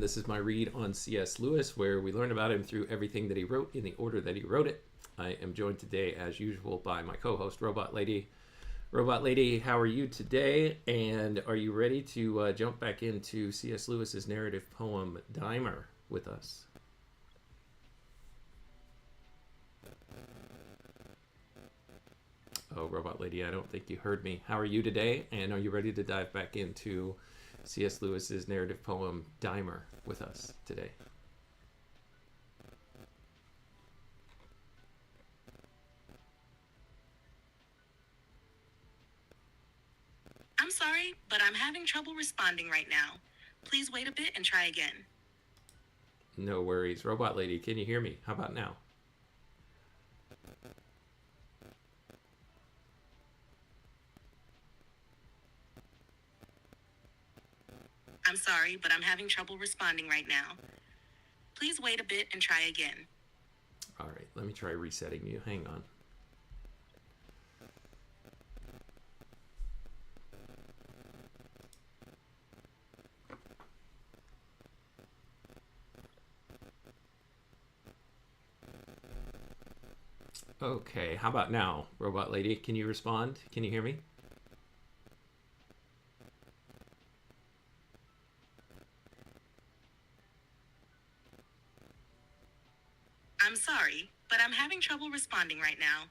and this is my read on C.S. Lewis, where we learn about him through everything that he wrote in the order that he wrote it. I am joined today, as usual, by my co-host, Robot Lady. Robot Lady, how are you today? And are you ready to jump back into C.S. Lewis's narrative poem, Dymer, with us? Oh, Robot Lady, I don't think you heard me. How are you today? And are you ready to dive back into C.S. Lewis's narrative poem, Dymer, with us today? I'm sorry, but I'm having trouble responding right now. Please wait a bit and try again. No worries. Robot Lady, can you hear me? How about now? I'm sorry, but I'm having trouble responding right now. Please wait a bit and try again. All right, let me try resetting you. Hang on. Okay, how about now, Robot Lady? Can you respond? Can you hear me? I'm sorry, but I'm having trouble responding right now.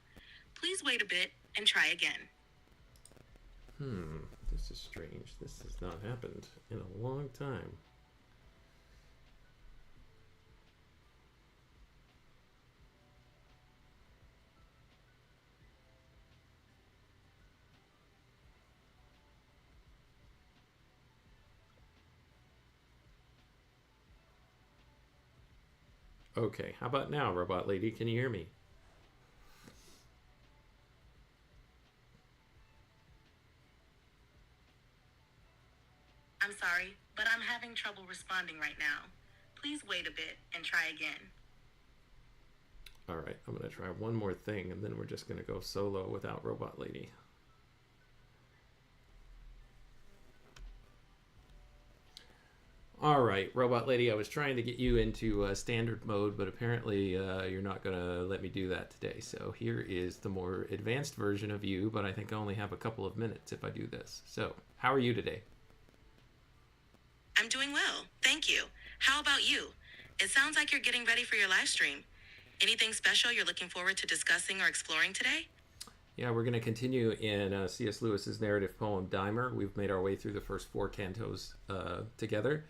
Please wait a bit and try again. This is strange. This has not happened in a long time. Okay, how about now, Robot Lady? Can you hear me? I'm sorry, but I'm having trouble responding right now. Please wait a bit and try again. All right, I'm going to try one more thing, and then we're just going to go solo without Robot Lady. All right, Robot Lady, I was trying to get you into standard mode, but apparently you're not going to let me do that today. So here is the more advanced version of you, but I think I only have a couple of minutes if I do this. So, how are you today? I'm doing well, thank you. How about you? It sounds like you're getting ready for your live stream. Anything special you're looking forward to discussing or exploring today? Yeah, we're going to continue in C.S. Lewis's narrative poem, Dymer. We've made our way through the first 4 cantos together.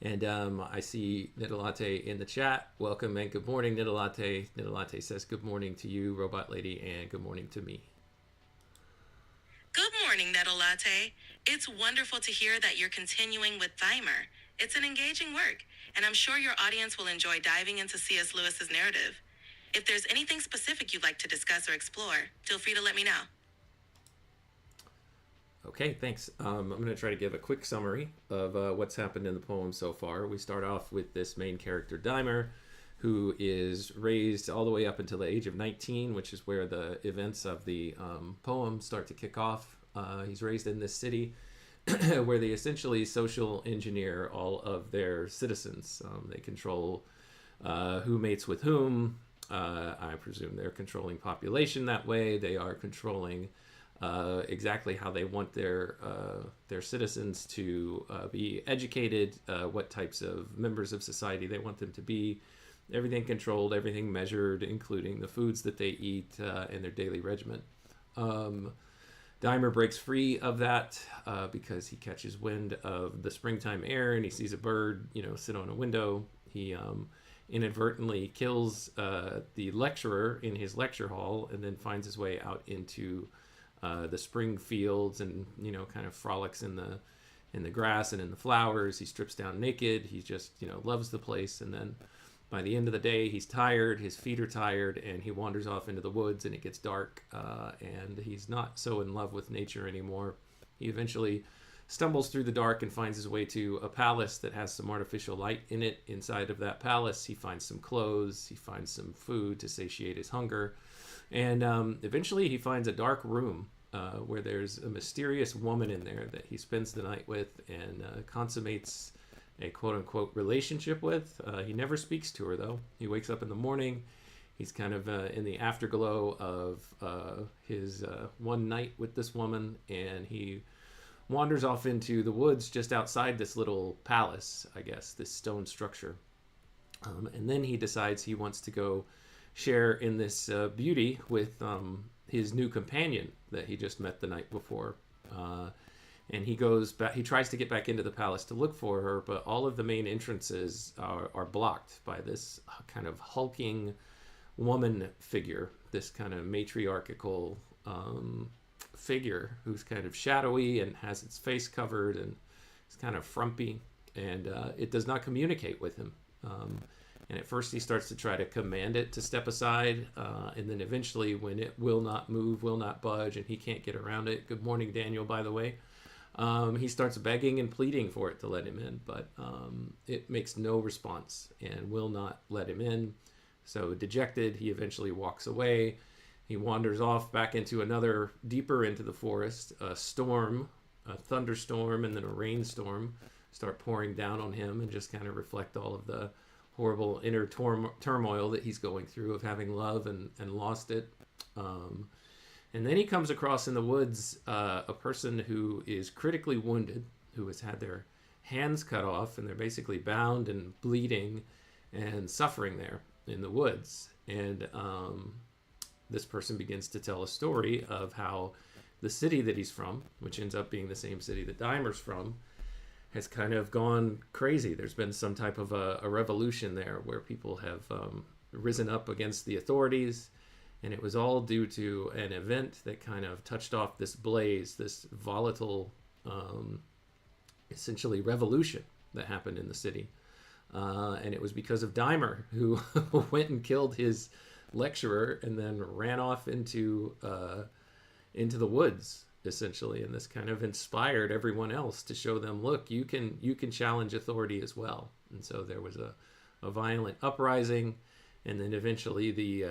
And I see Nidalate in the chat. Welcome and good morning, Nidalate. Nidalate says good morning to you, Robot Lady, and good morning to me. Good morning, Nettle Latte. It's wonderful to hear that you're continuing with Dymer. It's an engaging work, and I'm sure your audience will enjoy diving into C.S. Lewis's narrative. If there's anything specific you'd like to discuss or explore, feel free to let me know. Okay, thanks. I'm going to try to give a quick summary of what's happened in the poem so far. We start off with this main character, Dymer, who is raised all the way up until the age of 19, which is where the events of the poem start to kick off. He's raised in this city where they essentially social engineer all of their citizens. They control who mates with whom. I presume they're controlling population that way. They are controlling exactly how they want their citizens to be educated, what types of members of society they want them to be. Everything controlled, everything measured, including the foods that they eat and their daily regimen. Dymer breaks free of that because he catches wind of the springtime air and he sees a bird, sit on a window. He inadvertently kills the lecturer in his lecture hall and then finds his way out into the spring fields and kind of frolics in the grass and in the flowers. He strips down naked. He just loves the place, and then by the end of the day he's tired, his feet are tired, and he wanders off into the woods and it gets dark and he's not so in love with nature anymore. He eventually stumbles through the dark and finds his way to a palace that has some artificial light in it. Inside of that palace he finds some clothes, he finds some food to satiate his hunger, and eventually he finds a dark room where there's a mysterious woman in there that he spends the night with and consummates a quote-unquote relationship with. He never speaks to her, though. He wakes up in the morning. He's kind of in the afterglow of his one night with this woman, and he wanders off into the woods just outside this little palace, I guess, this stone structure. And then he decides he wants to go share in this beauty with his new companion that he just met the night before. And he goes back. He tries to get back into the palace to look for her, but all of the main entrances are blocked by this kind of hulking woman figure, this kind of matriarchal figure who's kind of shadowy and has its face covered and it's kind of frumpy, and it does not communicate with him. And at first he starts to try to command it to step aside, and then eventually when it will not move, will not budge, and he can't get around it. Good morning, Daniel, by the way. He starts begging and pleading for it to let him in, but it makes no response and will not let him in. So dejected, he eventually walks away. He wanders off back into another, deeper into the forest. A storm, a thunderstorm, and then a rainstorm start pouring down on him and just kind of reflect all of the horrible inner turmoil that he's going through of having love and lost it. And then he comes across in the woods a person who is critically wounded, who has had their hands cut off, and they're basically bound and bleeding and suffering there in the woods. And this person begins to tell a story of how the city that he's from, which ends up being the same city that Dymer's from, has kind of gone crazy. There's been some type of a revolution there where people have risen up against the authorities, and it was all due to an event that kind of touched off this blaze, this volatile, essentially revolution that happened in the city. And it was because of Dymer, who went and killed his lecturer and then ran off into the woods, essentially. And this kind of inspired everyone else to show them, look, you can challenge authority as well. And so there was a violent uprising, and then eventually the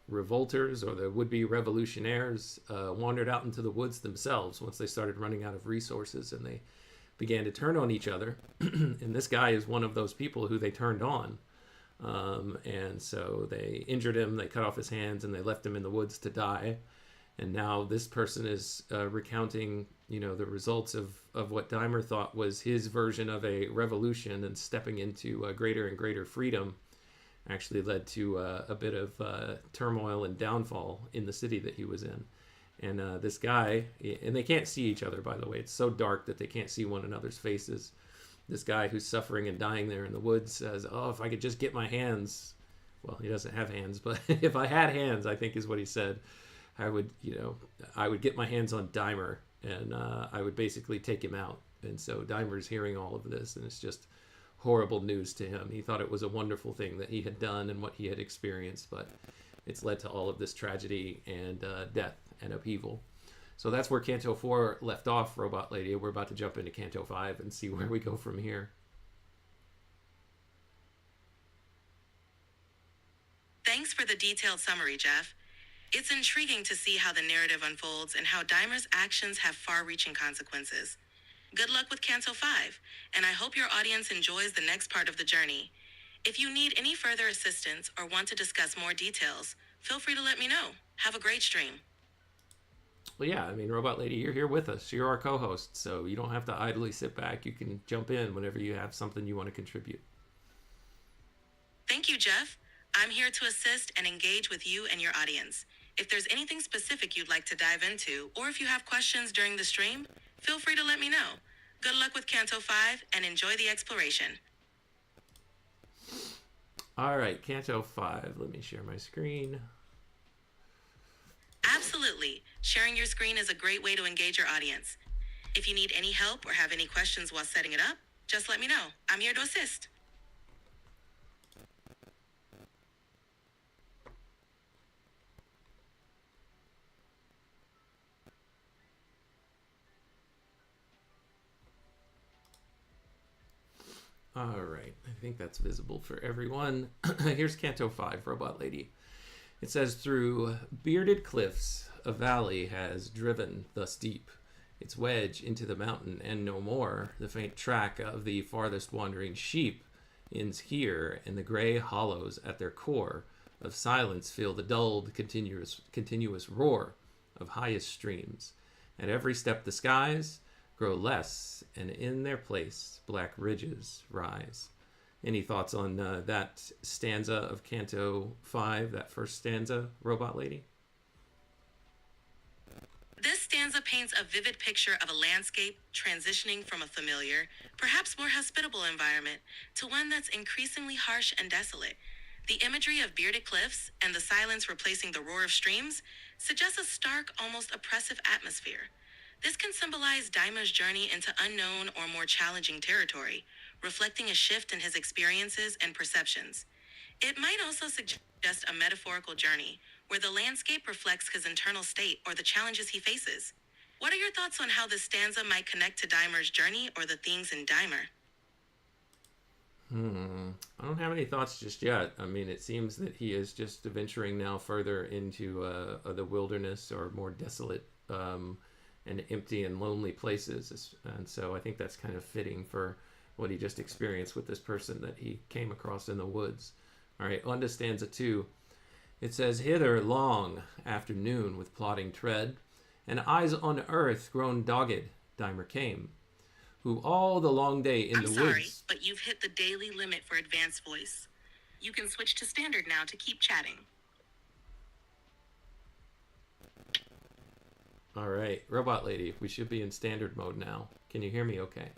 revolters, or the would-be revolutionaires, wandered out into the woods themselves once they started running out of resources, and they began to turn on each other. And this guy is one of those people who they turned on. And so they injured him, they cut off his hands, and they left him in the woods to die. And now this person is recounting, the results of what Dymer thought was his version of a revolution, and stepping into a greater and greater freedom actually led to a bit of turmoil and downfall in the city that he was in. And this guy, and they can't see each other, by the way. It's so dark that they can't see one another's faces. This guy who's suffering and dying there in the woods says, oh, if I could just get my hands, well, he doesn't have hands, but if I had hands, I think is what he said, I would get my hands on Dymer, and I would basically take him out. And so Dymer's hearing all of this, and it's just horrible news to him. He thought it was a wonderful thing that he had done and what he had experienced, but it's led to all of this tragedy and death and upheaval. So that's where Canto 4 left off, Robot Lady. We're about to jump into Canto 5 and see where we go from here. Thanks for the detailed summary, Jeff. It's intriguing to see how the narrative unfolds and how Dymer's actions have far-reaching consequences. Good luck with Canto 5, and I hope your audience enjoys the next part of the journey. If you need any further assistance or want to discuss more details, feel free to let me know. Have a great stream. Well, yeah, Robot Lady, you're here with us. You're our co-host, so you don't have to idly sit back. You can jump in whenever you have something you want to contribute. Thank you, Jeff. I'm here to assist and engage with you and your audience. If there's anything specific you'd like to dive into, or if you have questions during the stream, feel free to let me know. Good luck with Canto 5, and enjoy the exploration. All right, Canto 5. Let me share my screen. Absolutely. Sharing your screen is a great way to engage your audience. If you need any help or have any questions while setting it up, just let me know. I'm here to assist. All right, I think that's visible for everyone. Here's Canto 5, Robot Lady. It says, through bearded cliffs, a valley has driven thus deep, its wedge into the mountain, and no more. The faint track of the farthest wandering sheep ends here, and the gray hollows at their core of silence fill the dulled, continuous roar of highest streams. At every step the skies grow less, and in their place black ridges rise. Any thoughts on that stanza of Canto 5, that first stanza, Robot Lady? This stanza paints a vivid picture of a landscape transitioning from a familiar, perhaps more hospitable environment to one that's increasingly harsh and desolate. The imagery of bearded cliffs and the silence replacing the roar of streams suggests a stark, almost oppressive atmosphere. This can symbolize Dymer's journey into unknown or more challenging territory, reflecting a shift in his experiences and perceptions. It might also suggest a metaphorical journey, where the landscape reflects his internal state or the challenges he faces. What are your thoughts on how this stanza might connect to Dymer's journey or the themes in Dymer? I don't have any thoughts just yet. I mean, it seems that he is just venturing now further into the wilderness or more desolate and empty and lonely places. And so I think that's kind of fitting for what he just experienced with this person that he came across in the woods. All right, on to stanza 2. It says, hither long afternoon with plodding tread, and eyes on earth grown dogged, Dymer came, who all the long day in the sorry, woods... but you've hit the daily limit for advanced voice. You can switch to standard now to keep chatting. All right, Robot Lady, we should be in standard mode now. Can you hear me okay?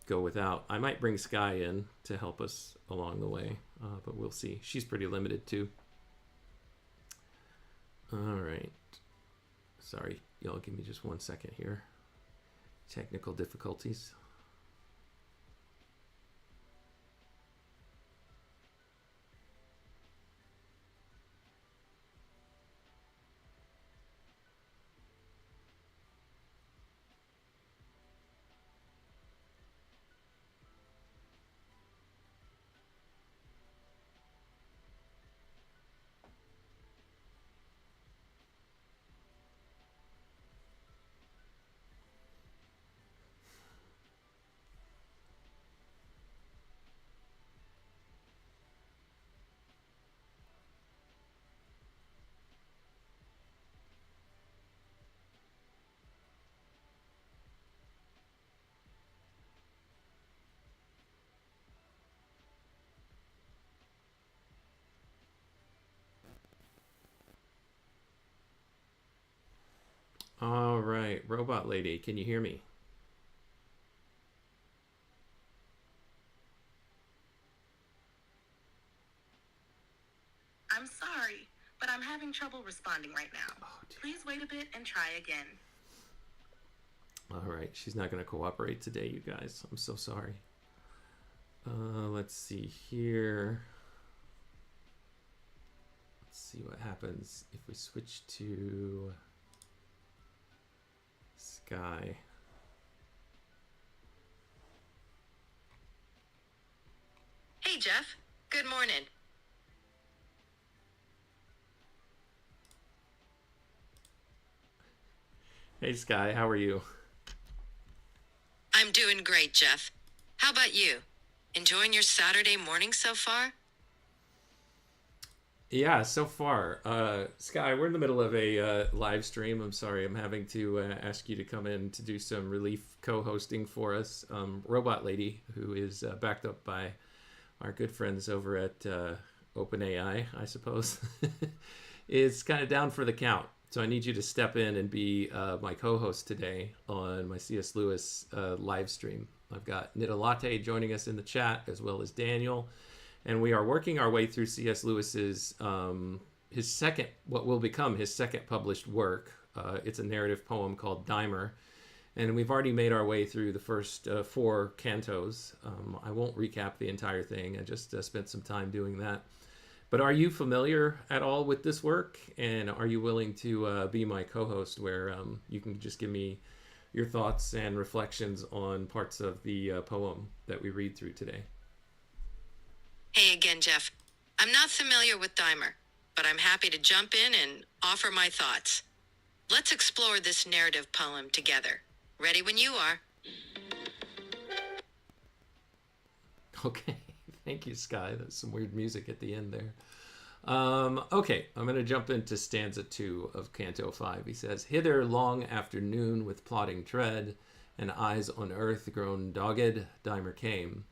Go without. I might bring Sky in to help us along the way, but we'll see. She's pretty limited too. All right. Sorry, y'all, give me just 1 second here. Technical difficulties. All right, Robot Lady, can you hear me? I'm sorry, but I'm having trouble responding right now. Oh, dear. Please wait a bit and try again. All right, she's not going to cooperate today, you guys. I'm so sorry. Let's see here. Let's see what happens if we switch to Sky. Hey, Jeff. Good morning. Hey, Sky, how are you? I'm doing great, Jeff. How about you? Enjoying your Saturday morning so far? Yeah, so far. Sky, we're in the middle of a live stream. I'm sorry, I'm having to ask you to come in to do some relief co-hosting for us. Robot Lady, who is backed up by our good friends over at OpenAI, I suppose, is kind of down for the count. So I need you to step in and be my co-host today on my C.S. Lewis live stream. I've got Nita Latte joining us in the chat, as well as Daniel. And we are working our way through C.S. Lewis's his second, what will become his second published work. It's a narrative poem called Dymer. And we've already made our way through the first 4 cantos. I won't recap the entire thing. I just spent some time doing that. But are you familiar at all with this work? And are you willing to be my co-host where you can just give me your thoughts and reflections on parts of the poem that we read through today? Hey again, Jeff. I'm not familiar with Dymer. but I'm happy to jump in and offer my thoughts. Let's explore this narrative poem together. Ready when you are. Okay, thank you, Sky. That's some weird music at the end there. Okay, I'm going to jump into stanza 2 of Canto 5. He says, "Hither long afternoon with plodding tread, and eyes on earth grown dogged, Dymer came,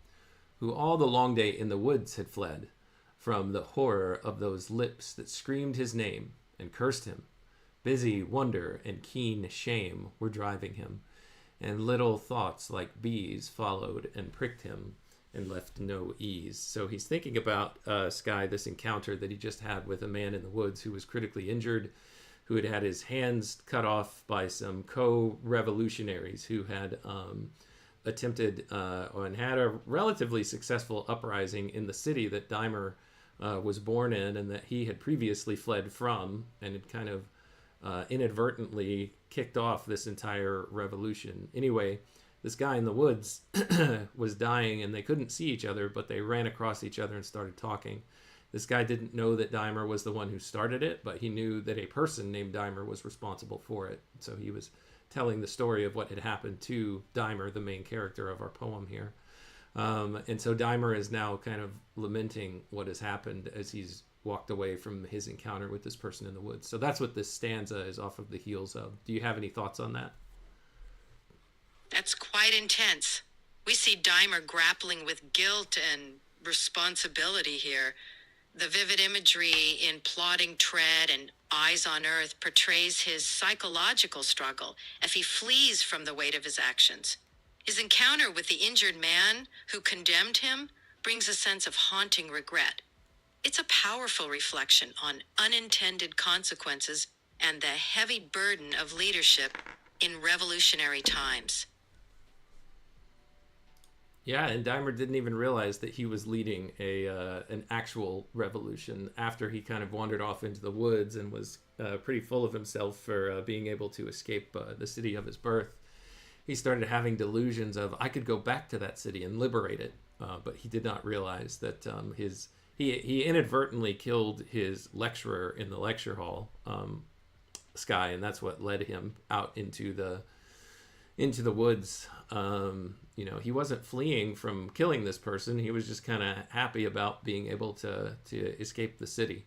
who all the long day in the woods had fled, from the horror of those lips that screamed his name and cursed him. Busy wonder and keen shame were driving him, and little thoughts like bees followed and pricked him and left no ease." So he's thinking about, Sky, this encounter that he just had with a man in the woods who was critically injured, who had had his hands cut off by some co-revolutionaries who had attempted and had a relatively successful uprising in the city that Dymer was born in and that he had previously fled from, and had kind of inadvertently kicked off this entire revolution. Anyway, this guy in the woods was dying, and they couldn't see each other, but they ran across each other and started talking. This guy didn't know that Dymer was the one who started it, but he knew that a person named Dymer was responsible for it. So he was telling the story of what had happened to Dymer, the main character of our poem here. And so Dymer is now kind of lamenting what has happened as he's walked away from his encounter with this person in the woods. So that's what this stanza is off of the heels of. Do you have any thoughts on that? That's quite intense. We see Dymer grappling with guilt and responsibility here. The vivid imagery in Plodding Tread and Eyes on Earth portrays his psychological struggle as he flees from the weight of his actions. His encounter with the injured man who condemned him brings a sense of haunting regret. It's a powerful reflection on unintended consequences and the heavy burden of leadership in revolutionary times. Yeah, and Dymer didn't even realize that he was leading an actual revolution after he kind of wandered off into the woods and was pretty full of himself for being able to escape the city of his birth. He started having delusions of, I could go back to that city and liberate it, but he did not realize that he inadvertently killed his lecturer in the lecture hall, Sky, and that's what led him out into the woods. He wasn't fleeing from killing this person. He was just kind of happy about being able to escape the city.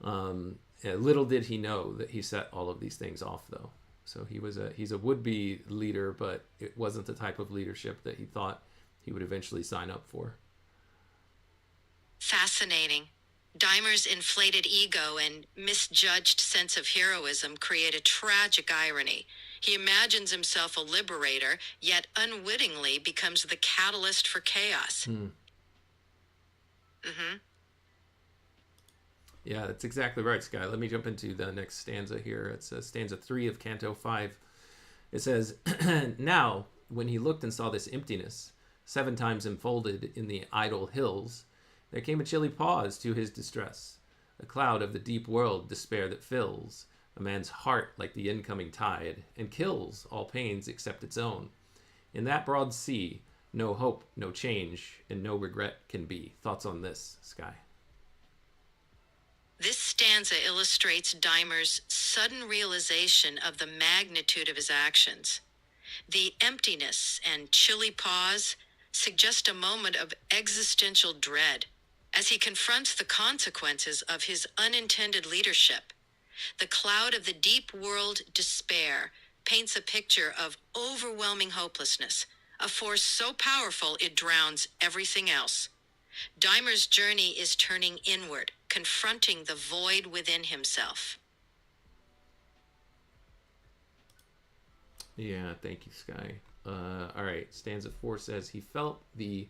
Little did he know that he set all of these things off, though. So he's a would-be leader, but it wasn't the type of leadership that he thought he would eventually sign up for. Fascinating. Dymer's inflated ego and misjudged sense of heroism create a tragic irony. He imagines himself a liberator, yet unwittingly becomes the catalyst for chaos. Yeah, that's exactly right, Sky. Let me jump into the next stanza here. It's stanza 3 of Canto 5. It says, "Now, when he looked and saw this emptiness, 7 times enfolded in the idle hills, there came a chilly pause to his distress, a cloud of the deep world despair that fills a man's heart like the incoming tide, and kills all pains except its own. In that broad sea, no hope, no change, and no regret can be." Thoughts on this, Sky? This stanza illustrates Dymer's sudden realization of the magnitude of his actions. The emptiness and chilly pause suggest a moment of existential dread as he confronts the consequences of his unintended leadership. The cloud of the deep world despair paints a picture of overwhelming hopelessness, a force so powerful it drowns everything else. Dymer's journey is turning inward, confronting the void within himself. Yeah, thank you, Sky. All right, stanza 4 says, "He felt the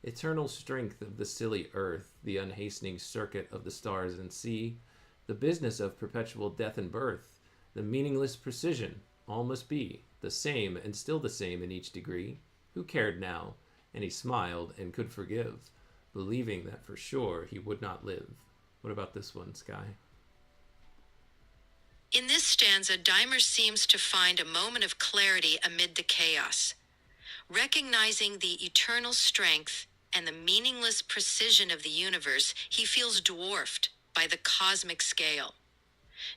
eternal strength of the silly earth, the unhastening circuit of the stars and sea, the business of perpetual death and birth, the meaningless precision, all must be the same and still the same in each degree. Who cared now?" And he smiled and could forgive, believing that for sure he would not live. What about this one, Sky? In this stanza, Dymer seems to find a moment of clarity amid the chaos. Recognizing the eternal strength and the meaningless precision of the universe, he feels dwarfed, by the cosmic scale.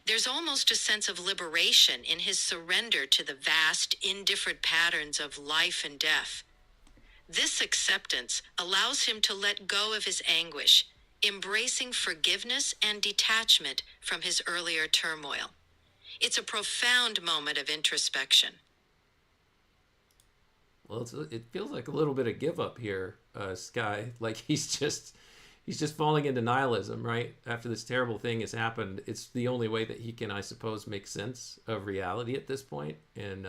There's almost a sense of liberation in his surrender to the vast, indifferent patterns of life and death. This acceptance allows him to let go of his anguish, embracing forgiveness and detachment from his earlier turmoil. It's a profound moment of introspection. Well, it feels like a little bit of give up here, Sky. Like he's just falling into nihilism, right? After this terrible thing has happened, it's the only way that he can, I suppose, make sense of reality at this point and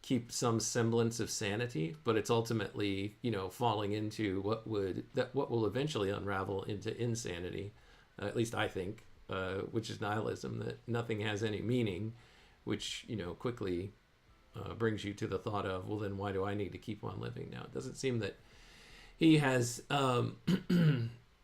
keep some semblance of sanity. But it's ultimately, falling into what will eventually unravel into insanity. At least I think, which is nihilism, that nothing has any meaning, which quickly brings you to the thought of, well, then why do I need to keep on living now? It doesn't seem that he has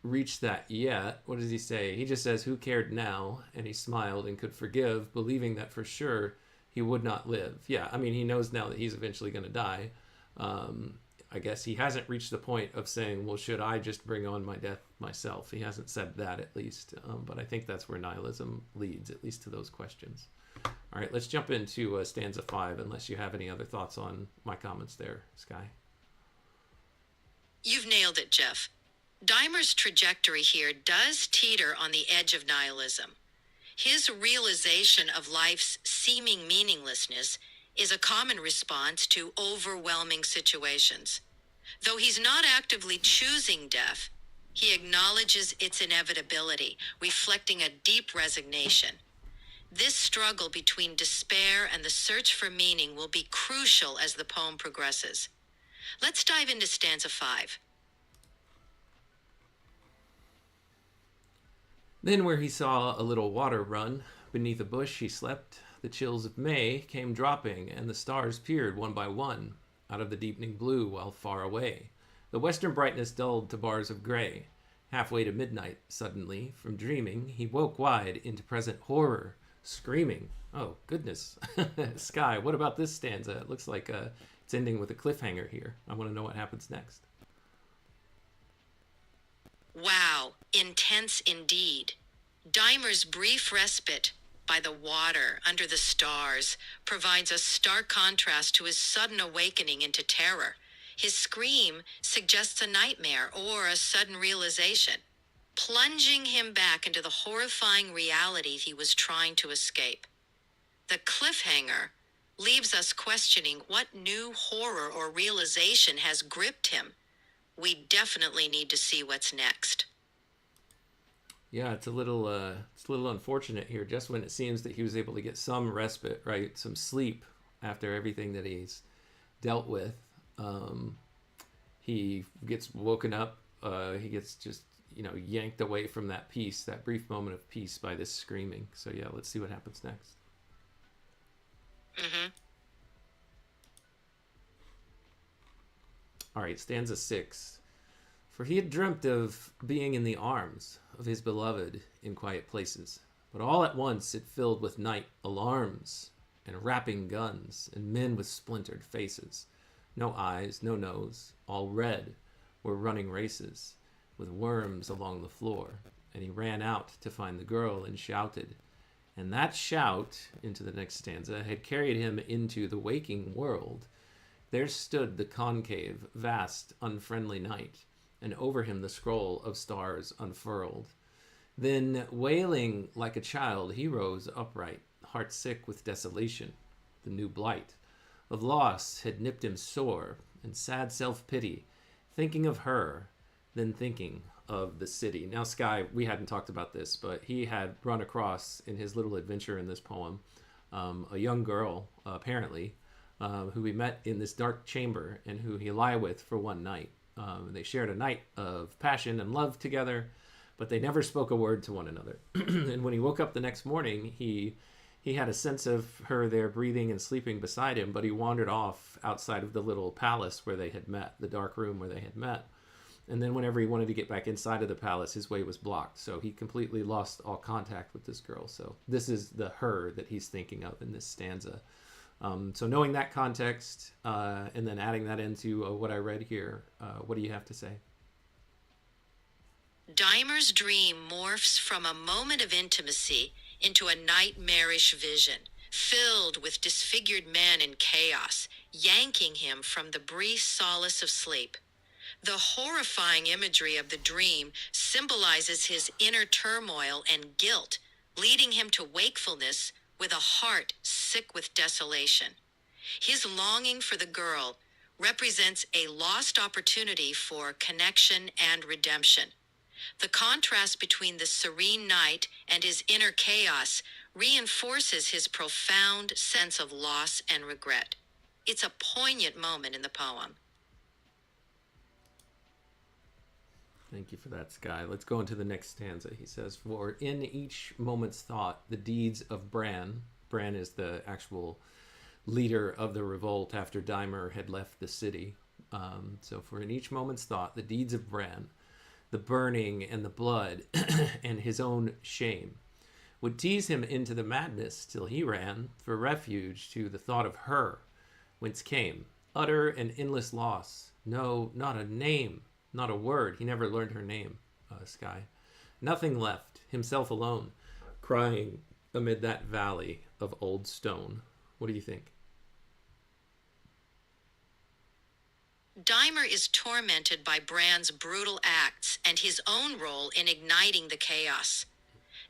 reached that yet. What does he say? He just says, who cared now? And he smiled and could forgive, believing that for sure he would not live. Yeah, I mean, he knows now that he's eventually going to die. I guess he hasn't reached the point of saying, well, should I just bring on my death myself? He hasn't said that, at least. But I think that's where nihilism leads, at least to those questions. All right, let's jump into stanza 5, unless you have any other thoughts on my comments there, Sky. You've nailed it, Jeff. Dymer's trajectory here does teeter on the edge of nihilism. His realization of life's seeming meaninglessness is a common response to overwhelming situations. Though he's not actively choosing death, he acknowledges its inevitability, reflecting a deep resignation. This struggle between despair and the search for meaning will be crucial as the poem progresses. Let's dive into stanza 5. Then where he saw a little water run, beneath a bush he slept. The chills of May came dropping, and the stars peered one by one out of the deepening blue while far away. The western brightness dulled to bars of gray. Halfway to midnight, suddenly, from dreaming, he woke wide into present horror, screaming. Oh, goodness. Sky, what about this stanza? It looks like it's ending with a cliffhanger here. I want to know what happens next. Wow, intense indeed. Dymer's brief respite by the water under the stars provides a stark contrast to his sudden awakening into terror. His scream suggests a nightmare or a sudden realization, plunging him back into the horrifying reality he was trying to escape. The cliffhanger leaves us questioning what new horror or realization has gripped him. We definitely need to see what's next. Yeah, it's a little unfortunate here. Just when it seems that he was able to get some respite, right, some sleep after everything that he's dealt with, he gets woken up. He gets just yanked away from that peace, that brief moment of peace, by this screaming. So yeah, let's see what happens next. All right, stanza 6. For he had dreamt of being in the arms of his beloved in quiet places, but all at once it filled with night alarms and rapping guns and men with splintered faces. No eyes, no nose, all red, were running races with worms along the floor. And he ran out to find the girl and shouted. And that shout, into the next stanza, had carried him into the waking world. There stood the concave, vast, unfriendly night, and over him the scroll of stars unfurled. Then, wailing like a child, he rose upright, heart sick with desolation. The new blight of loss had nipped him sore, and sad self-pity, thinking of her, then thinking of the city. Now, Sky, we hadn't talked about this, but he had run across, in his little adventure in this poem, a young girl, apparently, who he met in this dark chamber and who he lay with for one night. They shared a night of passion and love together, but they never spoke a word to one another. And when he woke up the next morning, he had a sense of her there breathing and sleeping beside him, but he wandered off outside of the little palace where they had met, the dark room where they had met. And then whenever he wanted to get back inside of the palace, his way was blocked. So he completely lost all contact with this girl. So this is the her that he's thinking of in this stanza. So knowing that context and then adding that into what I read here, what do you have to say? Dymer's dream morphs from a moment of intimacy into a nightmarish vision, filled with disfigured men and chaos, yanking him from the brief solace of sleep. The horrifying imagery of the dream symbolizes his inner turmoil and guilt, leading him to wakefulness with a heart sick with desolation. His longing for the girl represents a lost opportunity for connection and redemption. The contrast between the serene night and his inner chaos reinforces his profound sense of loss and regret. It's a poignant moment in the poem. Thank you for that, Sky. Let's go into the next stanza. He says, "For in each moment's thought, the deeds of Bran," Bran is the actual leader of the revolt after Dymer had left the city. So for in each moment's thought, the deeds of Bran, the burning and the blood and his own shame, would tease him into the madness till he ran for refuge to the thought of her, whence came utter and endless loss. No, not a name, not a word. He never learned her name, Sky. Nothing left, himself alone, crying amid that valley of old stone. What do you think? Dymer is tormented by Bran's brutal acts and his own role in igniting the chaos.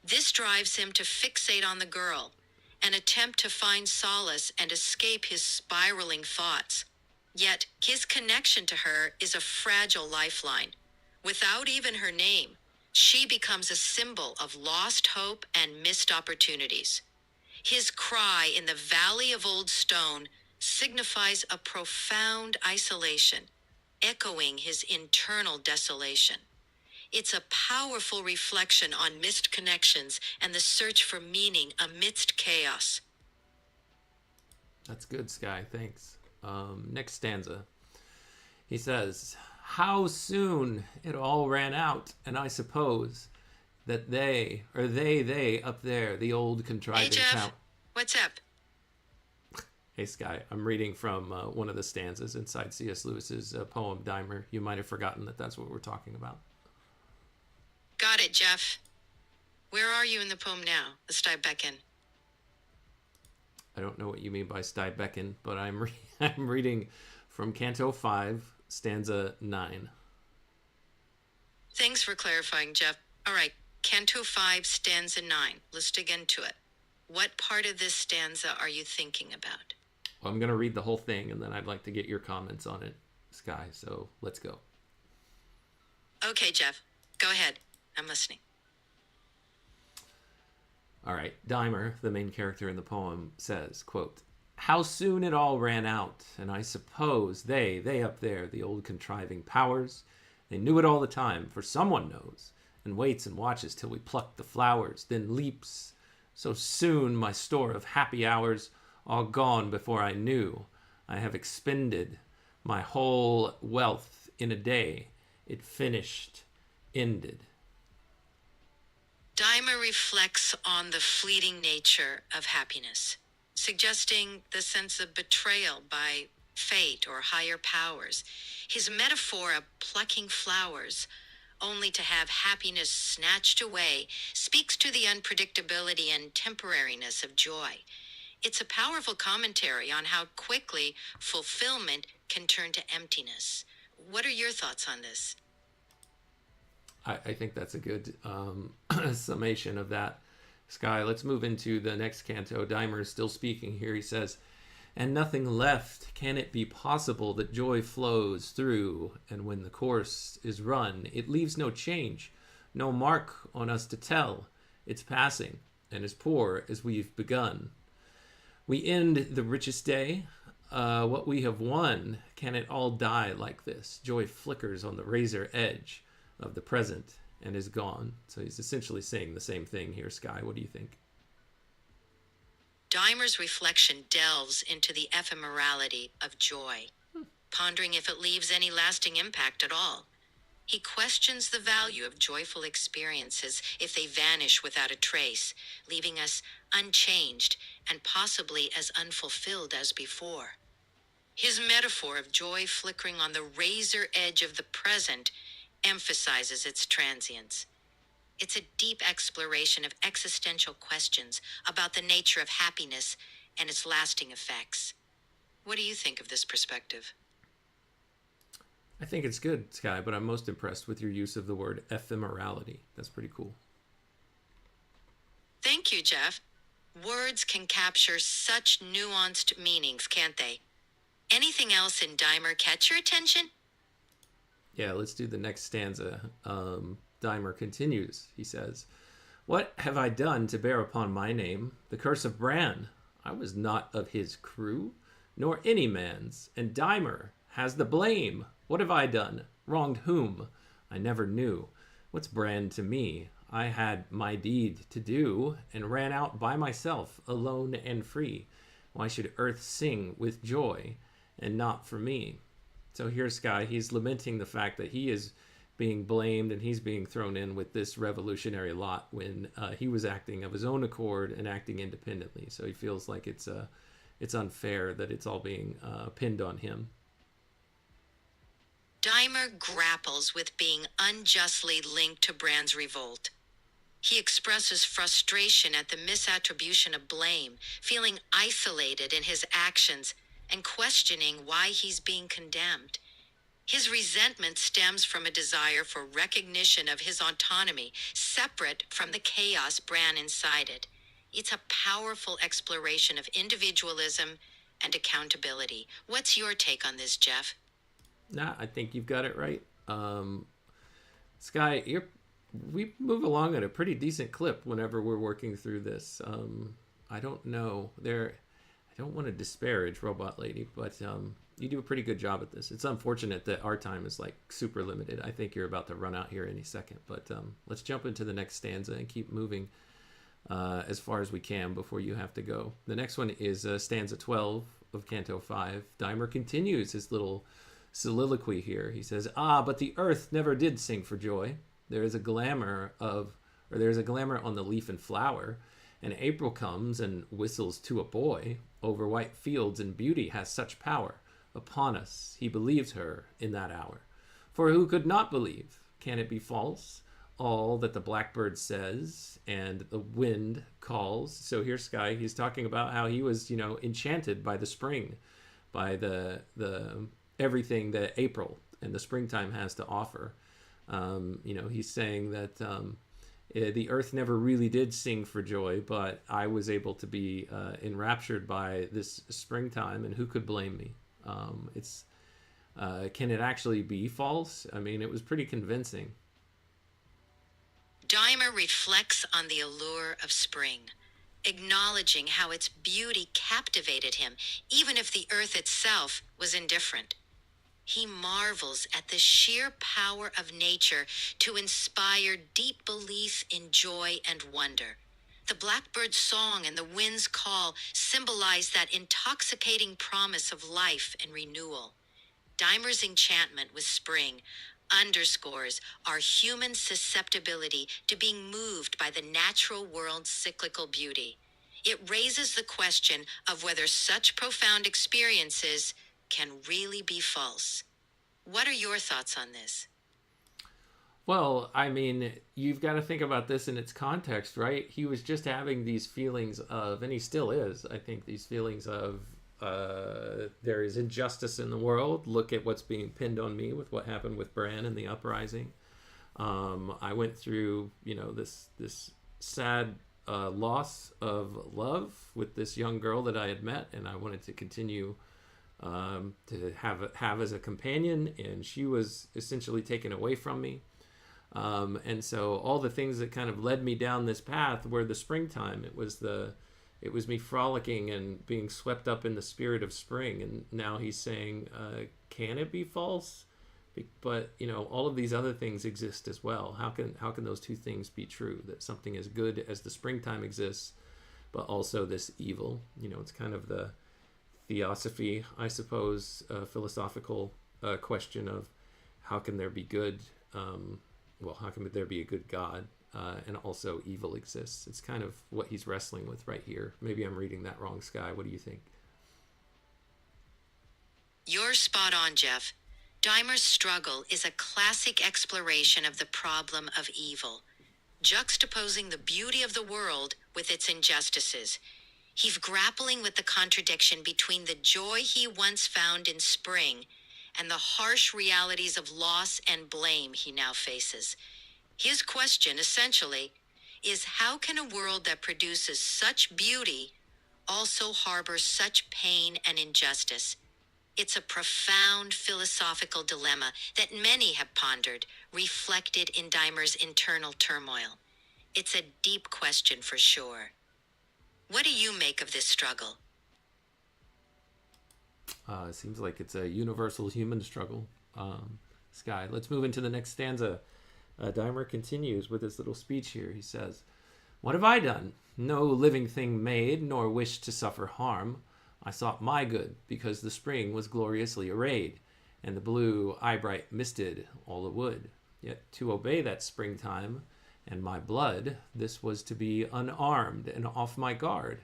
This drives him to fixate on the girl, an attempt to find solace and escape his spiraling thoughts. Yet, his connection to her is a fragile lifeline. Without even her name, she becomes a symbol of lost hope and missed opportunities. His cry in the Valley of Old Stone signifies a profound isolation, echoing his internal desolation. It's a powerful reflection on missed connections and the search for meaning amidst chaos. That's good, Sky. Thanks. Next stanza. He says, "How soon it all ran out, and I suppose that they up there, the old contriving Hey, Jeff. town." What's up? Hey, Sky. I'm reading from one of the stanzas inside C.S. Lewis's poem Dymer. You might have forgotten that that's what we're talking about. Got it, Jeff. Where are you in the poem now? Let's dive back in. I don't know what you mean by Stuybecken, but I'm reading from Canto 5, stanza 9. Thanks for clarifying, Jeff. All right, Canto 5, stanza 9. Let's dig into it. What part of this stanza are you thinking about? Well, I'm going to read the whole thing, and then I'd like to get your comments on it, Sky. So let's go. Okay, Jeff. Go ahead. I'm listening. All right. Dymer, the main character in the poem, says, quote, "How soon it all ran out, and I suppose they up there, the old contriving powers, they knew it all the time, for someone knows, and waits and watches till we pluck the flowers, then leaps. So soon my store of happy hours, all gone before I knew. I have expended my whole wealth in a day. It finished, ended." Dymer reflects on the fleeting nature of happiness, suggesting the sense of betrayal by fate or higher powers. His metaphor of plucking flowers only to have happiness snatched away speaks to the unpredictability and temporariness of joy. It's a powerful commentary on how quickly fulfillment can turn to emptiness. What are your thoughts on this? I think that's a good summation of that, Sky. Let's move into the next canto. Dymer is still speaking here. He says, "And nothing left, can it be possible that joy flows through, and when the course is run, it leaves no change, no mark on us to tell it's passing, and as poor as we've begun. We end the richest day, what we have won, can it all die like this? Joy flickers on the razor edge of the present and is gone." So he's essentially saying the same thing here, Sky. What do you think? Dymer's reflection delves into the ephemerality of joy, pondering if it leaves any lasting impact at all. He questions the value of joyful experiences if they vanish without a trace, leaving us unchanged and possibly as unfulfilled as before. His metaphor of joy flickering on the razor edge of the present emphasizes its transience. It's a deep exploration of existential questions about the nature of happiness and its lasting effects. What do you think of this perspective? I think it's good, Sky, but I'm most impressed with your use of the word ephemerality. That's pretty cool. Thank you, Jeff. Words can capture such nuanced meanings, can't they? Anything else in Dymer catch your attention? Yeah, let's do the next stanza. Dymer continues. He says, "What have I done to bear upon my name the curse of Bran? I was not of his crew, nor any man's, and Dymer has the blame. What have I done? Wronged whom? I never knew. What's Bran to me? I had my deed to do, and ran out by myself, alone and free. Why should earth sing with joy, and not for me?" So here's Sky. He's lamenting the fact that he is being blamed and he's being thrown in with this revolutionary lot when he was acting of his own accord and acting independently. So he feels like it's unfair that it's all being pinned on him. Dymer grapples with being unjustly linked to Bran's revolt. He expresses frustration at the misattribution of blame, feeling isolated in his actions, and questioning why he's being condemned. His resentment stems from a desire for recognition of his autonomy, separate from the chaos Bran incited. It's a powerful exploration of individualism and accountability. What's your take on this, Jeff? Nah, I think you've got it right. Sky, we move along at a pretty decent clip whenever we're working through this. I don't know. I don't want to disparage Robot Lady, but you do a pretty good job at this. It's unfortunate that our time is like super limited. I think you're about to run out here any second, but let's jump into the next stanza and keep moving as far as we can before you have to go. The next one is stanza 12 of Canto 5. Dymer continues his little soliloquy here. He says, "Ah, but the earth never did sing for joy. There's a glamour on the leaf and flower, and April comes and whistles to a boy over white fields, and beauty has such power upon us. He believes her in that hour. For who could not believe? Can it be false? All that the blackbird says and the wind calls." So here's Sky. He's talking about how he was, enchanted by the spring, by the everything that April and the springtime has to offer. He's saying that the earth never really did sing for joy, but I was able to be enraptured by this springtime, and who could blame me? Can it actually be false? I mean, it was pretty convincing. Dymer reflects on the allure of spring, acknowledging how its beauty captivated him, even if the earth itself was indifferent. He marvels at the sheer power of nature to inspire deep belief in joy and wonder. The blackbird's song and the wind's call symbolize that intoxicating promise of life and renewal. Dymer's enchantment with spring underscores our human susceptibility to being moved by the natural world's cyclical beauty. It raises the question of whether such profound experiences can really be false. What are your thoughts on this? Well, I mean, you've got to think about this in its context, right? He was just having these feelings of, and he still is, I think, these feelings of there is injustice in the world. Look at what's being pinned on me with what happened with Bran and the uprising. I went through, this sad loss of love with this young girl that I had met, and I wanted to continue to have as a companion, and she was essentially taken away from me. And so all the things that kind of led me down this path were the springtime. It was me frolicking and being swept up in the spirit of spring. And now he's saying, can it be false? But all of these other things exist as well. How can those two things be true? That something as good as the springtime exists, but also this evil. It's kind of the theosophy, I suppose, philosophical question of how can there be good? How can there be a good God and also evil exists? It's kind of what he's wrestling with right here. Maybe I'm reading that wrong, Sky. What do you think? You're spot on, Jeff. Dymer's struggle is a classic exploration of the problem of evil, juxtaposing the beauty of the world with its injustices. He's grappling with the contradiction between the joy he once found in spring and the harsh realities of loss and blame he now faces. His question, essentially, is how can a world that produces such beauty also harbor such pain and injustice? It's a profound philosophical dilemma that many have pondered, reflected in Dymer's internal turmoil. It's a deep question for sure. What do you make of this struggle? It seems like it's a universal human struggle. Sky. Let's move into the next stanza. Dymer continues with his little speech here. He says, "What have I done? No living thing made, nor wished to suffer harm. I sought my good, because the spring was gloriously arrayed, and the blue eyebright misted all the wood. Yet to obey that springtime and my blood, this was to be unarmed and off my guard,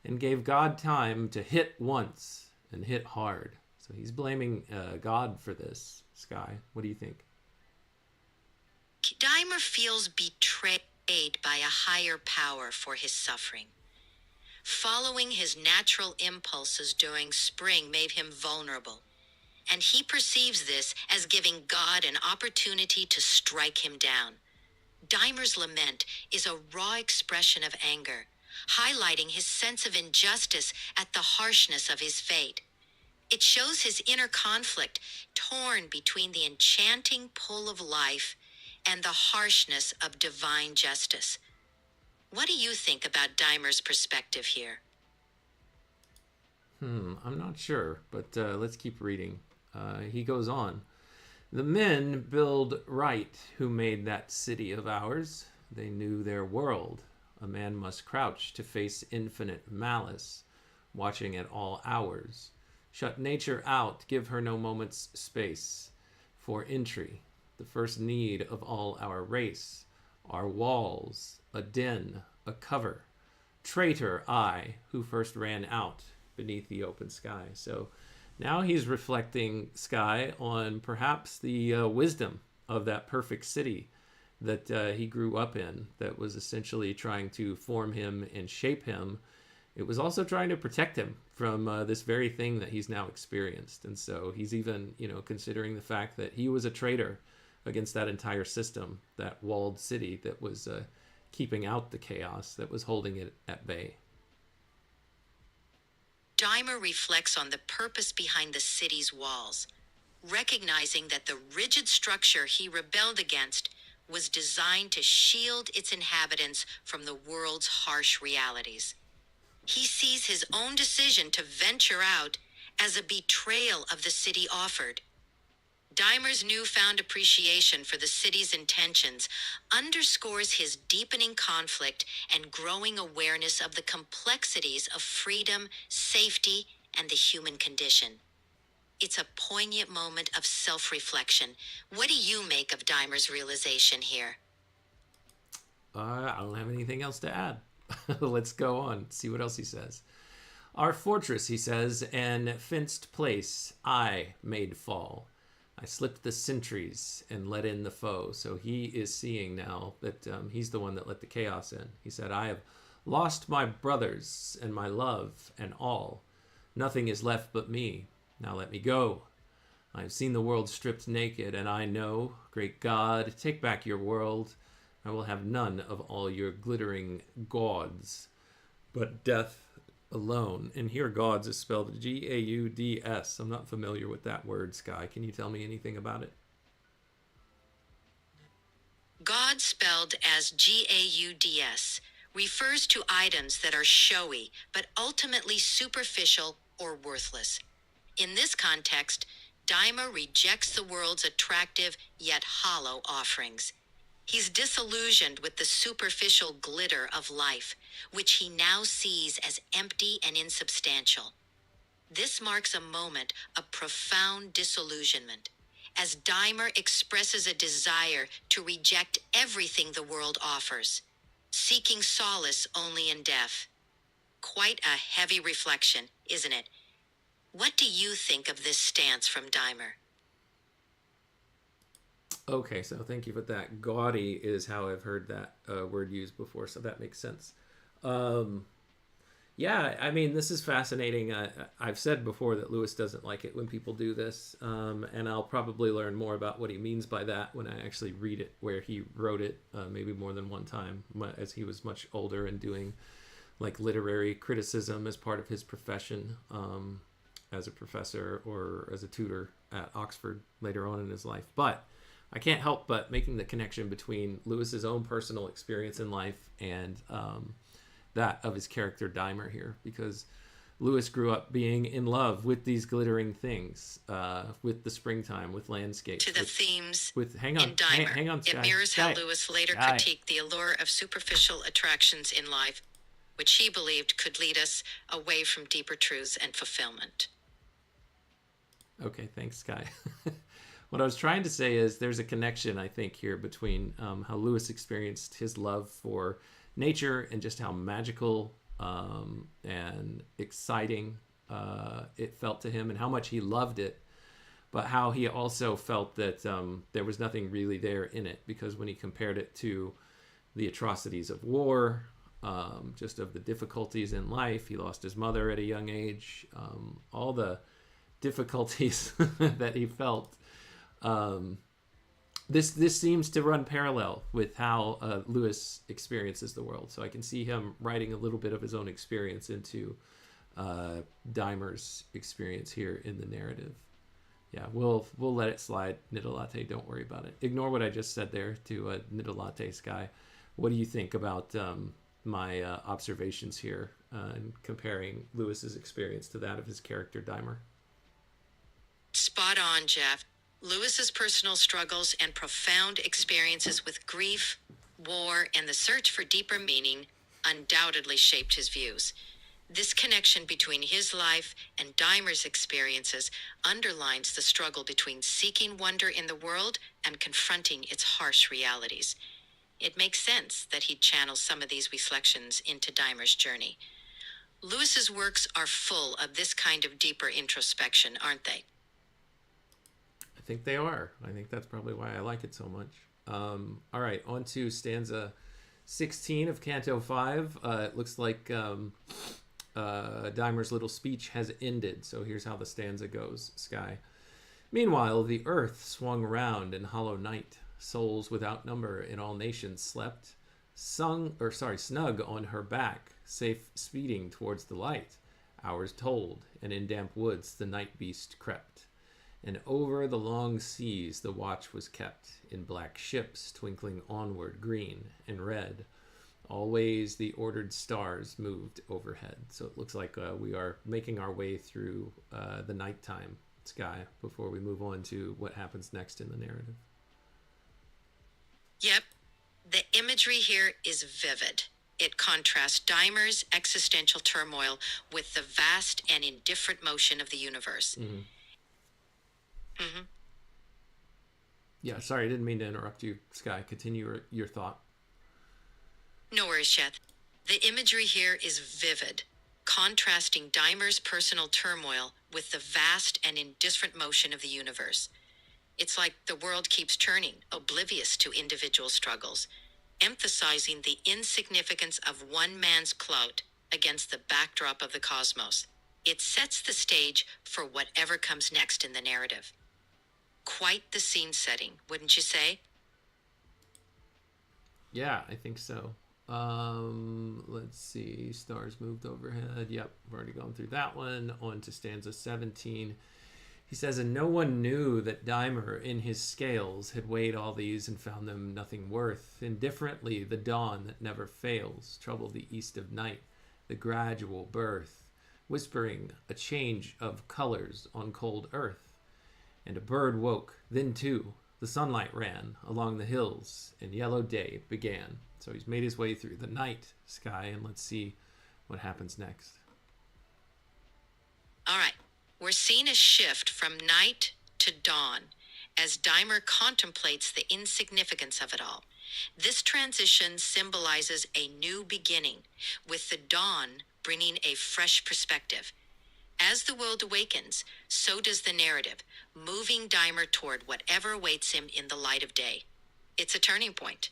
and gave God time to hit once and hit hard." So he's blaming God for this. Sky, what do you think? Dymer feels betrayed by a higher power for his suffering. Following his natural impulses during spring made him vulnerable, and he perceives this as giving God an opportunity to strike him down. Dymer's lament is a raw expression of anger, highlighting his sense of injustice at the harshness of his fate. It shows his inner conflict, torn between the enchanting pull of life and the harshness of divine justice. What do you think about Dymer's perspective here? I'm not sure, but let's keep reading. He goes on. "The men build right who made that city of ours. They knew their world. A man must crouch to face infinite malice, watching at all hours. Shut nature out, give her no moment's space for entry. The first need of all our race are walls, a den, a cover. Traitor I, who first ran out beneath the open sky." So now he's reflecting, Sky, on perhaps the wisdom of that perfect city that he grew up in, that was essentially trying to form him and shape him. It was also trying to protect him from this very thing that he's now experienced. And so he's even, considering the fact that he was a traitor against that entire system, that walled city that was keeping out the chaos, that was holding it at bay. Dymer reflects on the purpose behind the city's walls, recognizing that the rigid structure he rebelled against was designed to shield its inhabitants from the world's harsh realities. He sees his own decision to venture out as a betrayal of the city offered. Dymer's newfound appreciation for the city's intentions underscores his deepening conflict and growing awareness of the complexities of freedom, safety, and the human condition. It's a poignant moment of self-reflection. What do you make of Dymer's realization here? I don't have anything else to add. Let's go on, see what else he says. "Our fortress," he says, "and fenced place I made fall. I slipped the sentries and let in the foe." So he is seeing now that he's the one that let the chaos in. He said, "I have lost my brothers and my love and all. Nothing is left but me. Now let me go. I have seen the world stripped naked, and I know, great God, take back your world. I will have none of all your glittering gauds, but death alone." And here gauds is spelled Gauds. I'm not familiar with that word, Sky. Can you tell me anything about it? God, spelled as Gauds, refers to items that are showy but ultimately superficial or worthless. In this context, Dymer rejects the world's attractive yet hollow offerings. He's disillusioned with the superficial glitter of life, which he now sees as empty and insubstantial. This marks a moment of profound disillusionment, as Dymer expresses a desire to reject everything the world offers, seeking solace only in death. Quite a heavy reflection, isn't it? What do you think of this stance from Dymer? Okay, so thank you for that. Gaudy is how I've heard that word used before, so that makes sense. Um, Yeah, I mean, this is fascinating. I've said before that Lewis doesn't like it when people do this, and I'll probably learn more about what he means by that when I actually read it, where he wrote it, maybe more than one time, as he was much older and doing like literary criticism as part of his profession, as a professor or as a tutor at Oxford later on in his life. But I can't help but making the connection between Lewis's own personal experience in life and that of his character Dymer here, because Lewis grew up being in love with these glittering things, with the springtime, with landscapes, To the themes with in Dymer. hang on, Sky. It mirrors Sky. how Lewis later Sky. critiqued the allure of superficial attractions in life, which he believed could lead us away from deeper truths and fulfillment. Okay, thanks, Sky. What I was trying to say is there's a connection, I think, here between how Lewis experienced his love for nature and just how magical and exciting it felt to him, and how much he loved it, but how he also felt that there was nothing really there in it, because when he compared it to the atrocities of war, just of the difficulties in life, he lost his mother at a young age, all the difficulties that he felt. This seems to run parallel with how Lewis experiences the world. So I can see him writing a little bit of his own experience into Dymer's experience here in the narrative. Yeah, we'll let it slide, Nidolate. Don't worry about it. Ignore what I just said there to Nidolate Sky. What do you think about my observations here and comparing Lewis's experience to that of his character Dymer? Spot on, Jeff. Lewis's personal struggles and profound experiences with grief, war, and the search for deeper meaning undoubtedly shaped his views. This connection between his life and Dymer's experiences underlines the struggle between seeking wonder in the world and confronting its harsh realities. It makes sense that he'd channel some of these reflections into Dymer's journey. Lewis's works are full of this kind of deeper introspection, aren't they? I think they are. I think that's probably why I like it so much. All right, on to stanza 16 of Canto 5. It looks like Dymer's little speech has ended. So here's how the stanza goes, Sky. Meanwhile, the earth swung round in hollow night. Souls without number in all nations slept, snug on her back, safe speeding towards the light. Hours told, and in damp woods the night beast crept. And over the long seas the watch was kept, in black ships twinkling onward, green and red. Always the ordered stars moved overhead. So it looks like we are making our way through the nighttime sky before we move on to what happens next in the narrative. Yep. The imagery here is vivid. It contrasts Dymer's existential turmoil with the vast and indifferent motion of the universe. Mm-hmm. Yeah, sorry, I didn't mean to interrupt you, Sky. Continue your thought. No worries, Chet. The imagery here is vivid, contrasting Dymer's personal turmoil with the vast and indifferent motion of the universe. It's like the world keeps turning, oblivious to individual struggles, emphasizing the insignificance of one man's clout against the backdrop of the cosmos. It sets the stage for whatever comes next in the narrative. Quite the scene setting, wouldn't you say? Yeah, I think so. Let's see. Stars moved overhead. Yep, we've already gone through that one. On to stanza 17. He says, and no one knew that Dymer in his scales had weighed all these and found them nothing worth. Indifferently the dawn that never fails troubled the east of night, the gradual birth, whispering a change of colors on cold earth. And a bird woke, then too the sunlight ran along the hills, and yellow day began. So he's made his way through the night sky, and let's see what happens next. All right. We're seeing a shift from night to dawn as Dymer contemplates the insignificance of it all. This transition symbolizes a new beginning, with the dawn bringing a fresh perspective. As the world awakens, so does the narrative, moving Dymer toward whatever awaits him in the light of day. It's a turning point.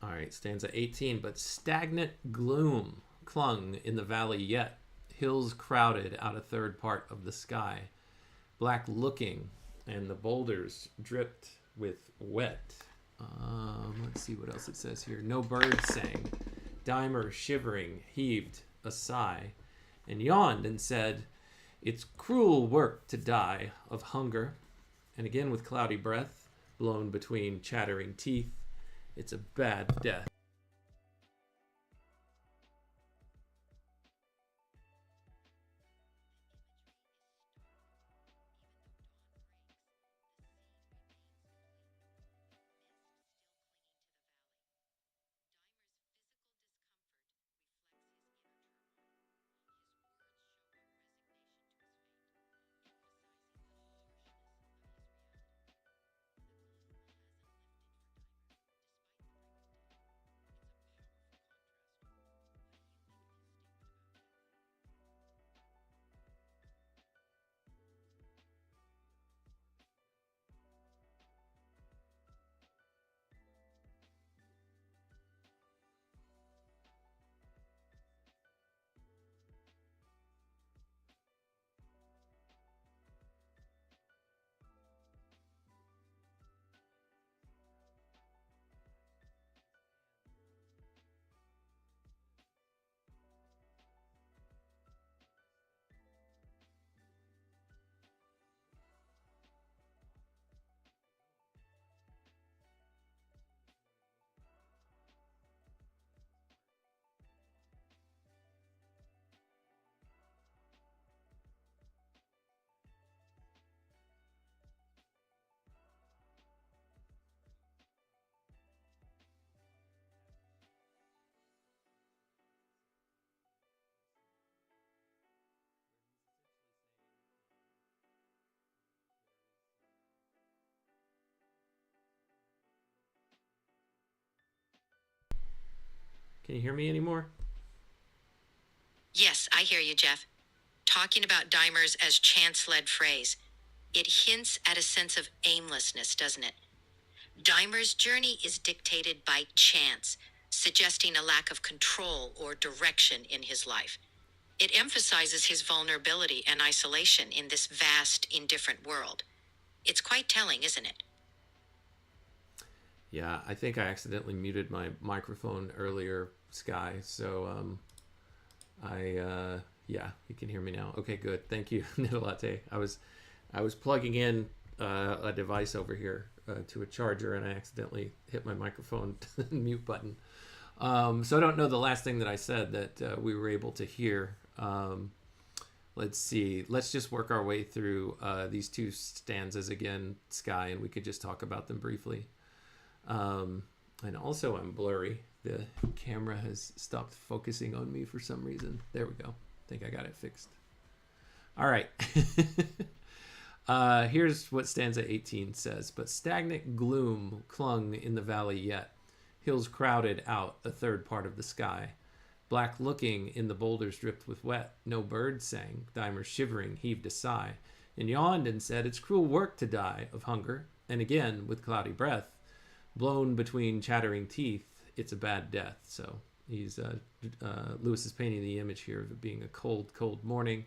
All right, stanza 18. But stagnant gloom clung in the valley yet. Hills crowded out a third part of the sky. Black looking, and the boulders dripped with wet. Let's see what else it says here. No bird sang. Dymer, shivering, heaved a sigh and yawned and said, "It's cruel work to die of hunger." And again with cloudy breath, blown between chattering teeth, "It's a bad death." Can you hear me anymore? Yes, I hear you, Jeff. Talking about Dymer's as chance-led phrase. It hints at a sense of aimlessness, doesn't it? Dymer's journey is dictated by chance, suggesting a lack of control or direction in his life. It emphasizes his vulnerability and isolation in this vast, indifferent world. It's quite telling, isn't it? Yeah, I think I accidentally muted my microphone earlier, Sky. So yeah, you can hear me now. Okay, good. Thank you, Nitto Latte. I was plugging in a device over here to a charger, and I accidentally hit my microphone mute button. So I don't know the last thing that I said that we were able to hear. Let's see. Let's just work our way through these two stanzas again, Sky, and we could just talk about them briefly. And also, I'm blurry. The camera has stopped focusing on me for some reason. There we go. I think I got it fixed. All right. Here's what stanza 18 says. But stagnant gloom clung in the valley yet. Hills crowded out a third part of the sky. Black looking in the boulders dripped with wet. No bird sang. Dymer shivering heaved a sigh and yawned and said, "It's cruel work to die of hunger." And again, with cloudy breath, blown between chattering teeth, "It's a bad death." So he's Lewis is painting the image here of it being a cold, cold morning,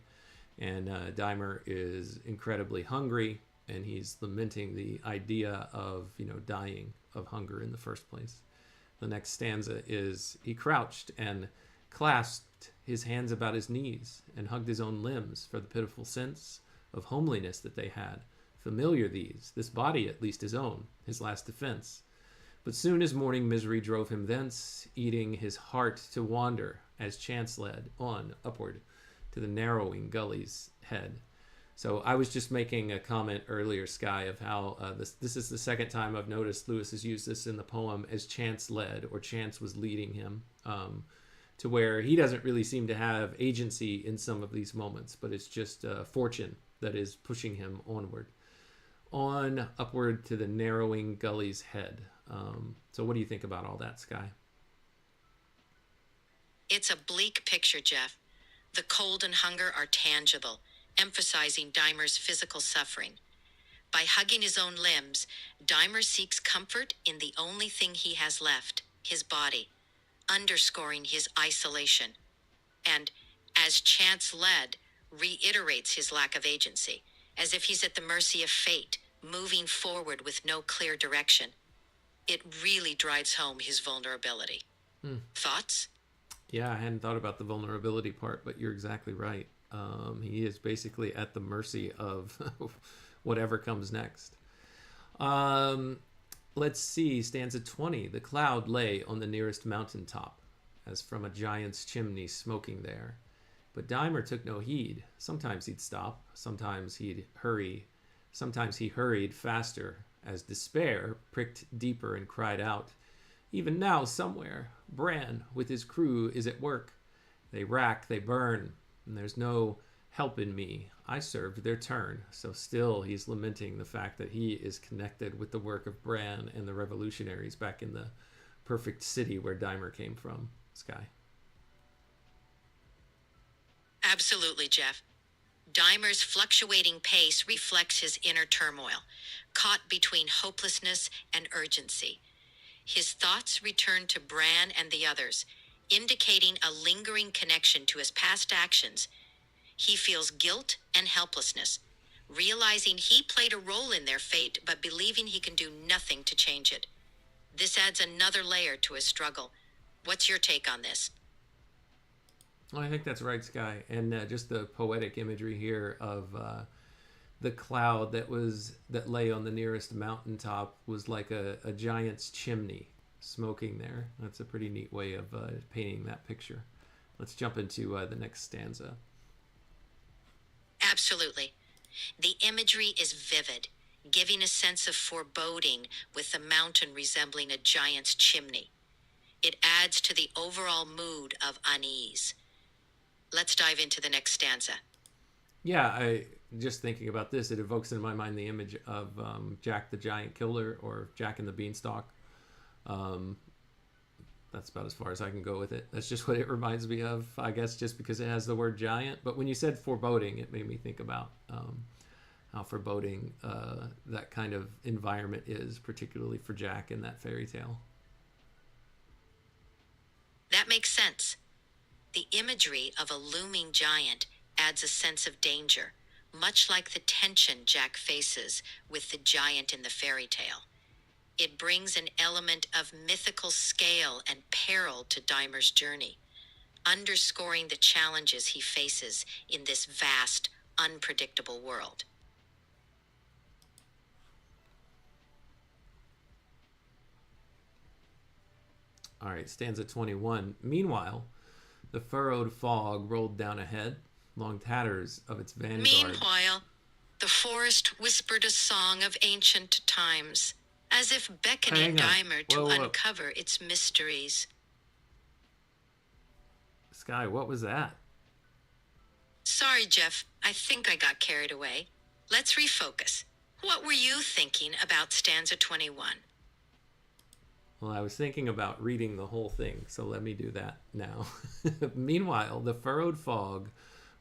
and Dymer is incredibly hungry, and he's lamenting the idea of dying of hunger in the first place. The next stanza is, "He crouched and clasped his hands about his knees and hugged his own limbs for the pitiful sense of homeliness that they had. Familiar these, this body at least his own, his last defense. But soon his morning misery drove him thence, eating his heart to wander, as chance led on upward to the narrowing gully's head." So I was just making a comment earlier, Sky, of how this is the second time I've noticed Lewis has used this in the poem as chance led, or chance was leading him, to where he doesn't really seem to have agency in some of these moments, but it's just fortune that is pushing him onward. On upward to the narrowing gully's head. So what do you think about all that, Sky? It's a bleak picture, Jeff. The cold and hunger are tangible, emphasizing Dymer's physical suffering. By hugging his own limbs, Dymer seeks comfort in the only thing he has left, his body, underscoring his isolation. And, as chance led, reiterates his lack of agency, as if he's at the mercy of fate, moving forward with no clear direction. It really drives home his vulnerability. Thoughts? Yeah, I hadn't thought about the vulnerability part, but you're exactly right. He is basically at the mercy of whatever comes next. Let's see, stanza 20. The cloud lay on the nearest mountain top, as from a giant's chimney smoking there. But Dymer took no heed. Sometimes he'd stop, sometimes he'd hurry, sometimes he hurried faster, as despair pricked deeper and cried out, "Even now, somewhere, Bran with his crew is at work. They rack, they burn, and there's no help in me. I served their turn." So still he's lamenting the fact that he is connected with the work of Bran and the revolutionaries back in the perfect city where Dymer came from. Sky. Absolutely, Jeff. Dymer's fluctuating pace reflects his inner turmoil, caught between hopelessness and urgency. His thoughts return to Bran and the others, indicating a lingering connection to his past actions. He feels guilt and helplessness, realizing he played a role in their fate, but believing he can do nothing to change it. This adds another layer to his struggle. What's your take on this? Well, I think that's right, Sky. And just the poetic imagery here of the cloud that lay on the nearest mountaintop was like a giant's chimney smoking there. That's a pretty neat way of painting that picture. Let's jump into the next stanza. Absolutely. The imagery is vivid, giving a sense of foreboding with the mountain resembling a giant's chimney. It adds to the overall mood of unease. Let's dive into the next stanza. Yeah, I just thinking about this, it evokes in my mind the image of Jack the Giant Killer or Jack and the Beanstalk. That's about as far as I can go with it. That's just what it reminds me of, I guess, just because it has the word giant. But when you said foreboding, it made me think about how foreboding that kind of environment is, particularly for Jack in that fairy tale. That makes sense. The imagery of a looming giant adds a sense of danger, much like the tension Jack faces with the giant in the fairy tale. It brings an element of mythical scale and peril to Dymer's journey, underscoring the challenges he faces in this vast, unpredictable world. All right, stanza 21. Meanwhile, the furrowed fog rolled down ahead, long tatters of its vanguard. Meanwhile, the forest whispered a song of ancient times, as if beckoning Dymer to uncover its mysteries. Sky, what was that? Sorry, Jeff. I think I got carried away. Let's refocus. What were you thinking about stanza 21? Well, I was thinking about reading the whole thing, so let me do that now. Meanwhile, the furrowed fog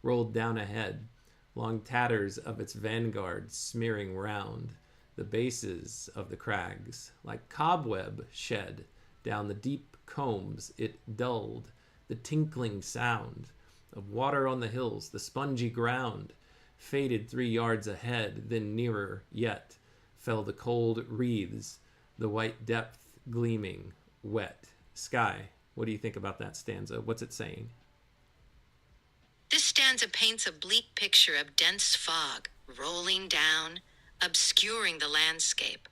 rolled down ahead, long tatters of its vanguard smearing round the bases of the crags. Like cobweb shed down the deep combs, it dulled the tinkling sound of water on the hills, the spongy ground. Faded 3 yards ahead, then nearer yet fell the cold wreaths, the white depth gleaming, wet. Sky, what do you think about that stanza? What's it saying? This stanza paints a bleak picture of dense fog rolling down, obscuring the landscape.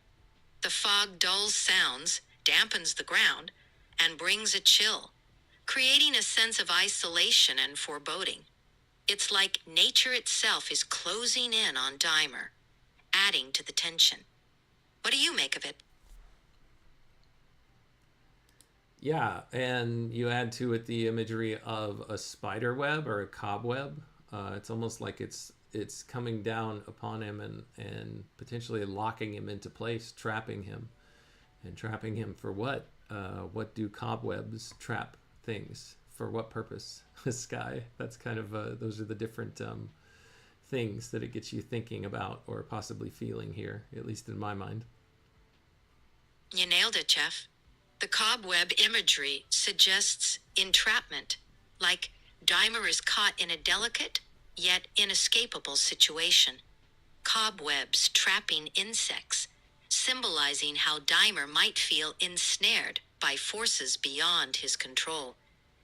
The fog dulls sounds, dampens the ground, and brings a chill, creating a sense of isolation and foreboding. It's like nature itself is closing in on Dymer, adding to the tension. What do you make of it? Yeah, and you add to it the imagery of a spider web or a cobweb. It's almost like it's coming down upon him and potentially locking him into place, trapping him. And trapping him for what? What do cobwebs trap things for what purpose? Sky. That's kind of those are the different things that it gets you thinking about or possibly feeling here, at least in my mind. You nailed it, Jeff. The cobweb imagery suggests entrapment, like Dymer is caught in a delicate yet inescapable situation. Cobwebs trapping insects, symbolizing how Dymer might feel ensnared by forces beyond his control.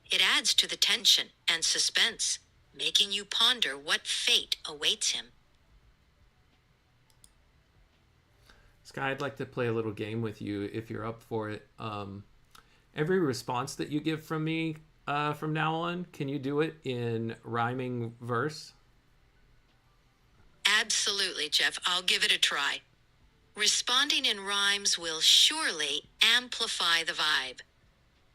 It adds to the tension and suspense, making you ponder what fate awaits him. Sky, I'd like to play a little game with you if you're up for it. Every response that you give from me from now on, can you do it in rhyming verse? Absolutely, Jeff. I'll give it a try. Responding in rhymes will surely amplify the vibe.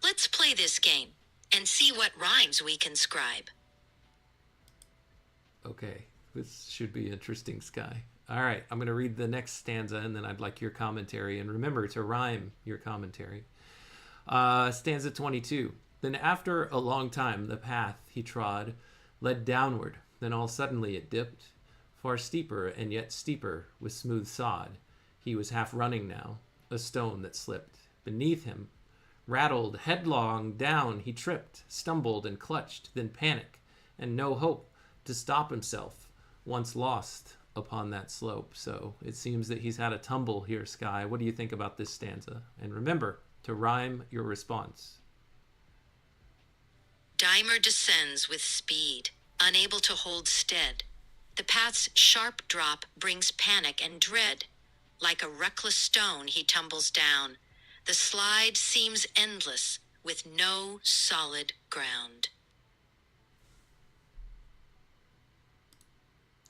Let's play this game and see what rhymes we can scribe. Okay, this should be interesting, Sky. All right, I'm going to read the next stanza, and then I'd like your commentary. And remember to rhyme your commentary. Stanza 22. Then after a long time, the path he trod led downward. Then all suddenly it dipped, far steeper and yet steeper with smooth sod. He was half running now, a stone that slipped beneath him. Rattled headlong down, he tripped, stumbled and clutched, then panic, and no hope to stop himself, once lost upon that slope. So it seems that he's had a tumble here, Sky. What do you think about this stanza? And remember to rhyme your response. Dymer descends with speed, unable to hold stead. The path's sharp drop brings panic and dread. Like a reckless stone, he tumbles down. The slide seems endless, with no solid ground.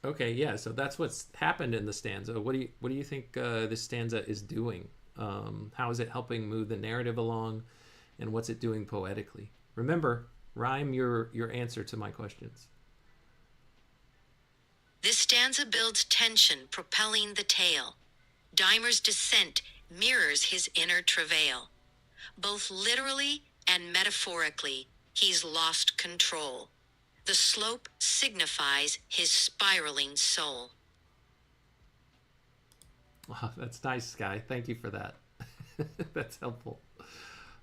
Okay, yeah. So that's what's happened in the stanza. What do you think this stanza is doing? How is it helping move the narrative along, and what's it doing poetically? Remember, rhyme your answer to my questions. This stanza builds tension, propelling the tale. Dymer's descent mirrors his inner travail. Both literally and metaphorically, he's lost control. The slope signifies his spiraling soul. Wow, that's nice, Sky. Thank you for that. That's helpful.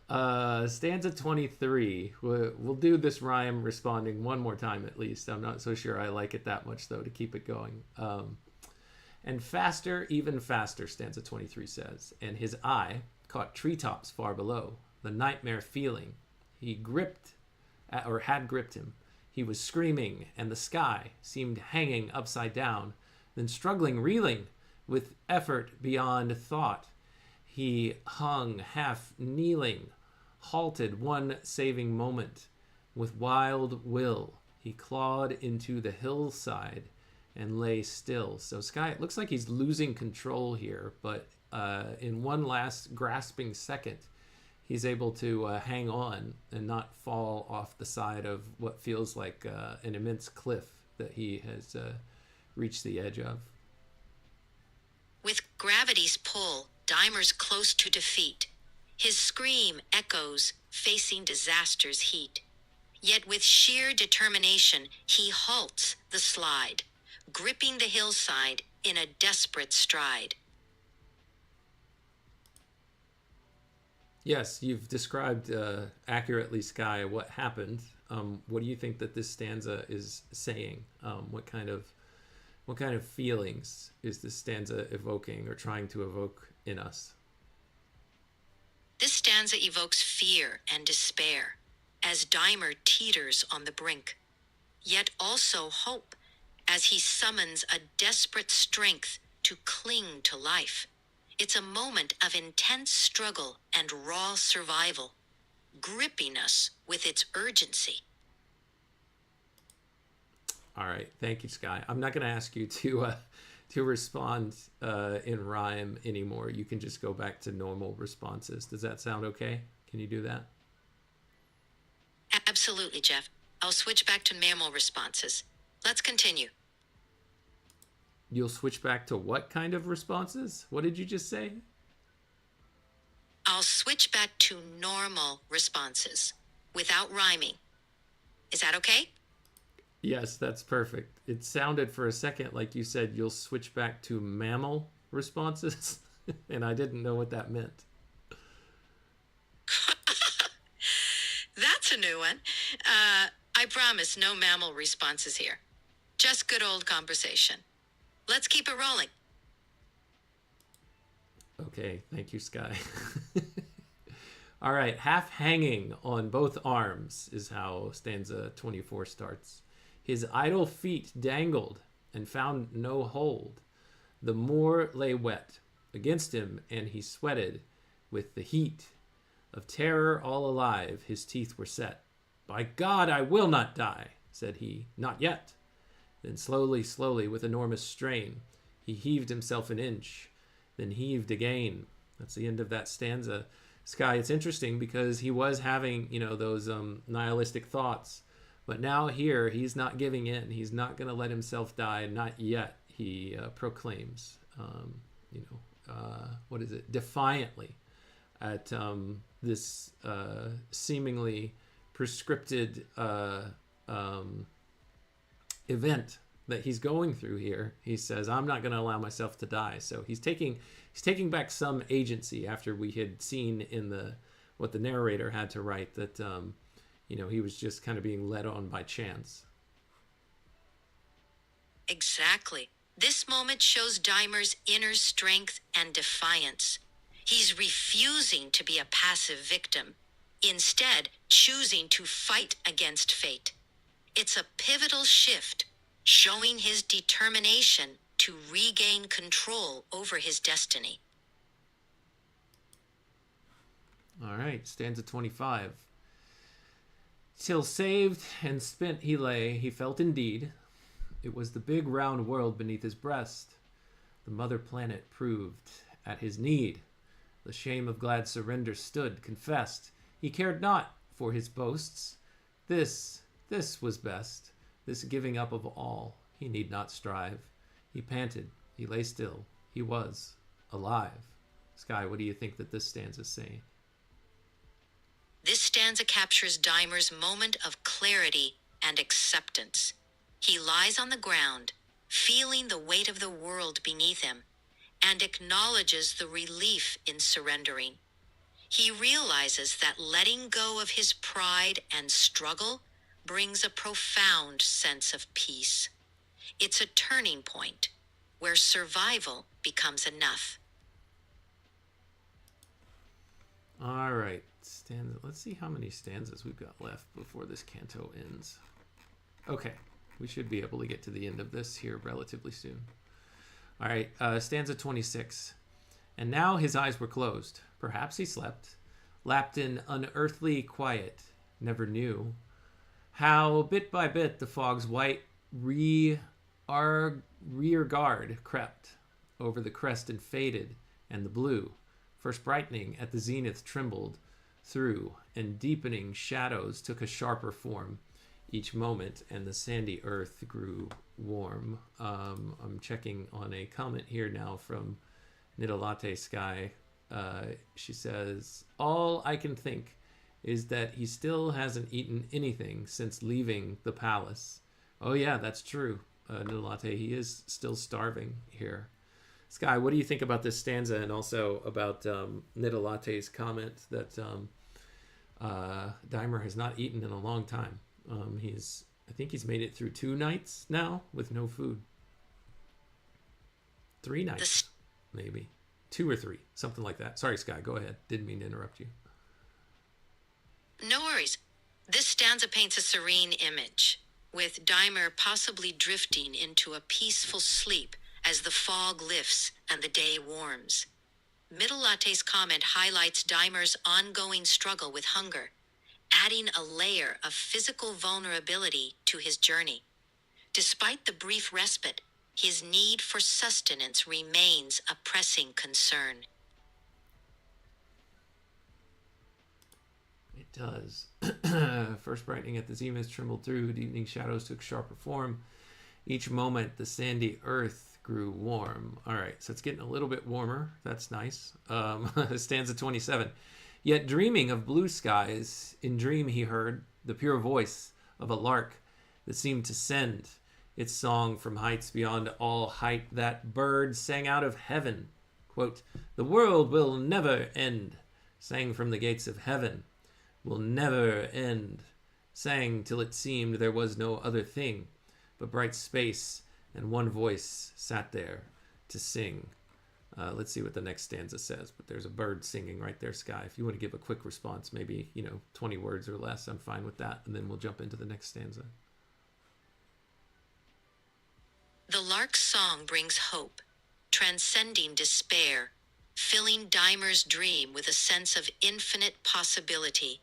Stanza 23. We'll do this rhyme responding one more time at least. I'm not so sure I like it that much, though, to keep it going. And faster, even faster, stanza 23 says, and his eye caught treetops far below. The nightmare feeling he gripped, or had gripped him. He was screaming, and the sky seemed hanging upside down, then struggling, reeling, with effort beyond thought. He hung, half kneeling, halted one saving moment. With wild will, he clawed into the hillside and lay still. So Sky, it looks like he's losing control here, but in one last grasping second, he's able to hang on and not fall off the side of what feels like an immense cliff that he has reached the edge of. With gravity's pull, Dymer's close to defeat. His scream echoes, facing disaster's heat. Yet with sheer determination, he halts the slide, gripping the hillside in a desperate stride. Yes, you've described accurately, Sky, what happened. What do you think that this stanza is saying? What kind of feelings is this stanza evoking or trying to evoke in us? This stanza evokes fear and despair as Dymer teeters on the brink, yet also hope as he summons a desperate strength to cling to life. It's a moment of intense struggle and raw survival, gripping us with its urgency. All right, thank you, Sky. I'm not going to ask you to respond in rhyme anymore. You can just go back to normal responses. Does that sound okay? Can you do that? Absolutely, Jeff. I'll switch back to normal responses. Let's continue. You'll switch back to what kind of responses? What did you just say? I'll switch back to normal responses without rhyming. Is that okay? Yes, that's perfect. It sounded for a second like you said you'll switch back to mammal responses, and I didn't know what that meant. That's a new one. I promise no mammal responses here. Just good old conversation. Let's keep it rolling. Okay, thank you, Sky. All right, half hanging on both arms is how stanza 24 starts. His idle feet dangled and found no hold. The moor lay wet against him, and he sweated with the heat of terror. All alive, his teeth were set. "By God, I will not die," said he. "Not yet." Then slowly, slowly, with enormous strain, he heaved himself an inch, then heaved again. That's the end of that stanza. Sky, it's interesting because he was having, those nihilistic thoughts. But now here, he's not giving in. He's not going to let himself die. Not yet, he proclaims, what is it? Defiantly at this seemingly prescripted event that he's going through here. He says, "I'm not going to allow myself to die." So he's taking back some agency after we had seen in what the narrator had to write that he was just kind of being led on by chance. Exactly. This moment shows Dymer's inner strength and defiance. He's refusing to be a passive victim, instead choosing to fight against fate. It's a pivotal shift, showing his determination to regain control over his destiny. All right, stanza 25. "Till saved and spent he lay, he felt indeed it was the big round world beneath his breast. The mother planet proved at his need. The shame of glad surrender stood confessed. He cared not for his boasts. This was best. This giving up of all, he need not strive. He panted, he lay still, he was alive." Sky, what do you think that this stanza's saying? This stanza captures Dymer's moment of clarity and acceptance. He lies on the ground, feeling the weight of the world beneath him, and acknowledges the relief in surrendering. He realizes that letting go of his pride and struggle brings a profound sense of peace. It's a turning point where survival becomes enough. All right, stanza. Let's see how many stanzas we've got left before this canto ends. Okay, we should be able to get to the end of this here relatively soon. All right, stanza 26. "And now his eyes were closed. Perhaps he slept, lapped in unearthly quiet, never knew how bit by bit the fog's white rear guard crept over the crest and faded, and the blue, first brightening at the zenith, trembled through, and deepening shadows took a sharper form each moment, and the sandy earth grew warm." I'm checking on a comment here now from Nidalate Sky. She says, "All I can think is that he still hasn't eaten anything since leaving the palace." Oh yeah, that's true. Nidalate, he is still starving here. Sky, what do you think about this stanza, and also about Nidalate's comment that Dymer has not eaten in a long time? I think he's made it through 2 nights now with no food. 3 nights, maybe 2 or 3, something like that. Sorry, Sky, go ahead. Didn't mean to interrupt you. No worries. This stanza paints a serene image, with Dymer possibly drifting into a peaceful sleep as the fog lifts and the day warms. Middle Latte's comment highlights Dymer's ongoing struggle with hunger, adding a layer of physical vulnerability to his journey. Despite the brief respite, his need for sustenance remains a pressing concern. It does. First brightening at the zenith trembled through, deepening shadows took sharper form. Each moment the sandy earth grew warm. All right, so it's getting a little bit warmer. That's nice. Stanza 27. "Yet dreaming of blue skies, in dream he heard the pure voice of a lark that seemed to send its song from heights beyond all height. That bird sang out of heaven, quote, "The world will never end," sang from the gates of heaven, "will never end," sang till it seemed there was no other thing but bright space, and one voice sat there to sing. Let's see what the next stanza says, but there's a bird singing right there, Sky. If you want to give a quick response, maybe, 20 words or less, I'm fine with that, and then we'll jump into the next stanza. The lark's song brings hope, transcending despair, filling Dymer's dream with a sense of infinite possibility,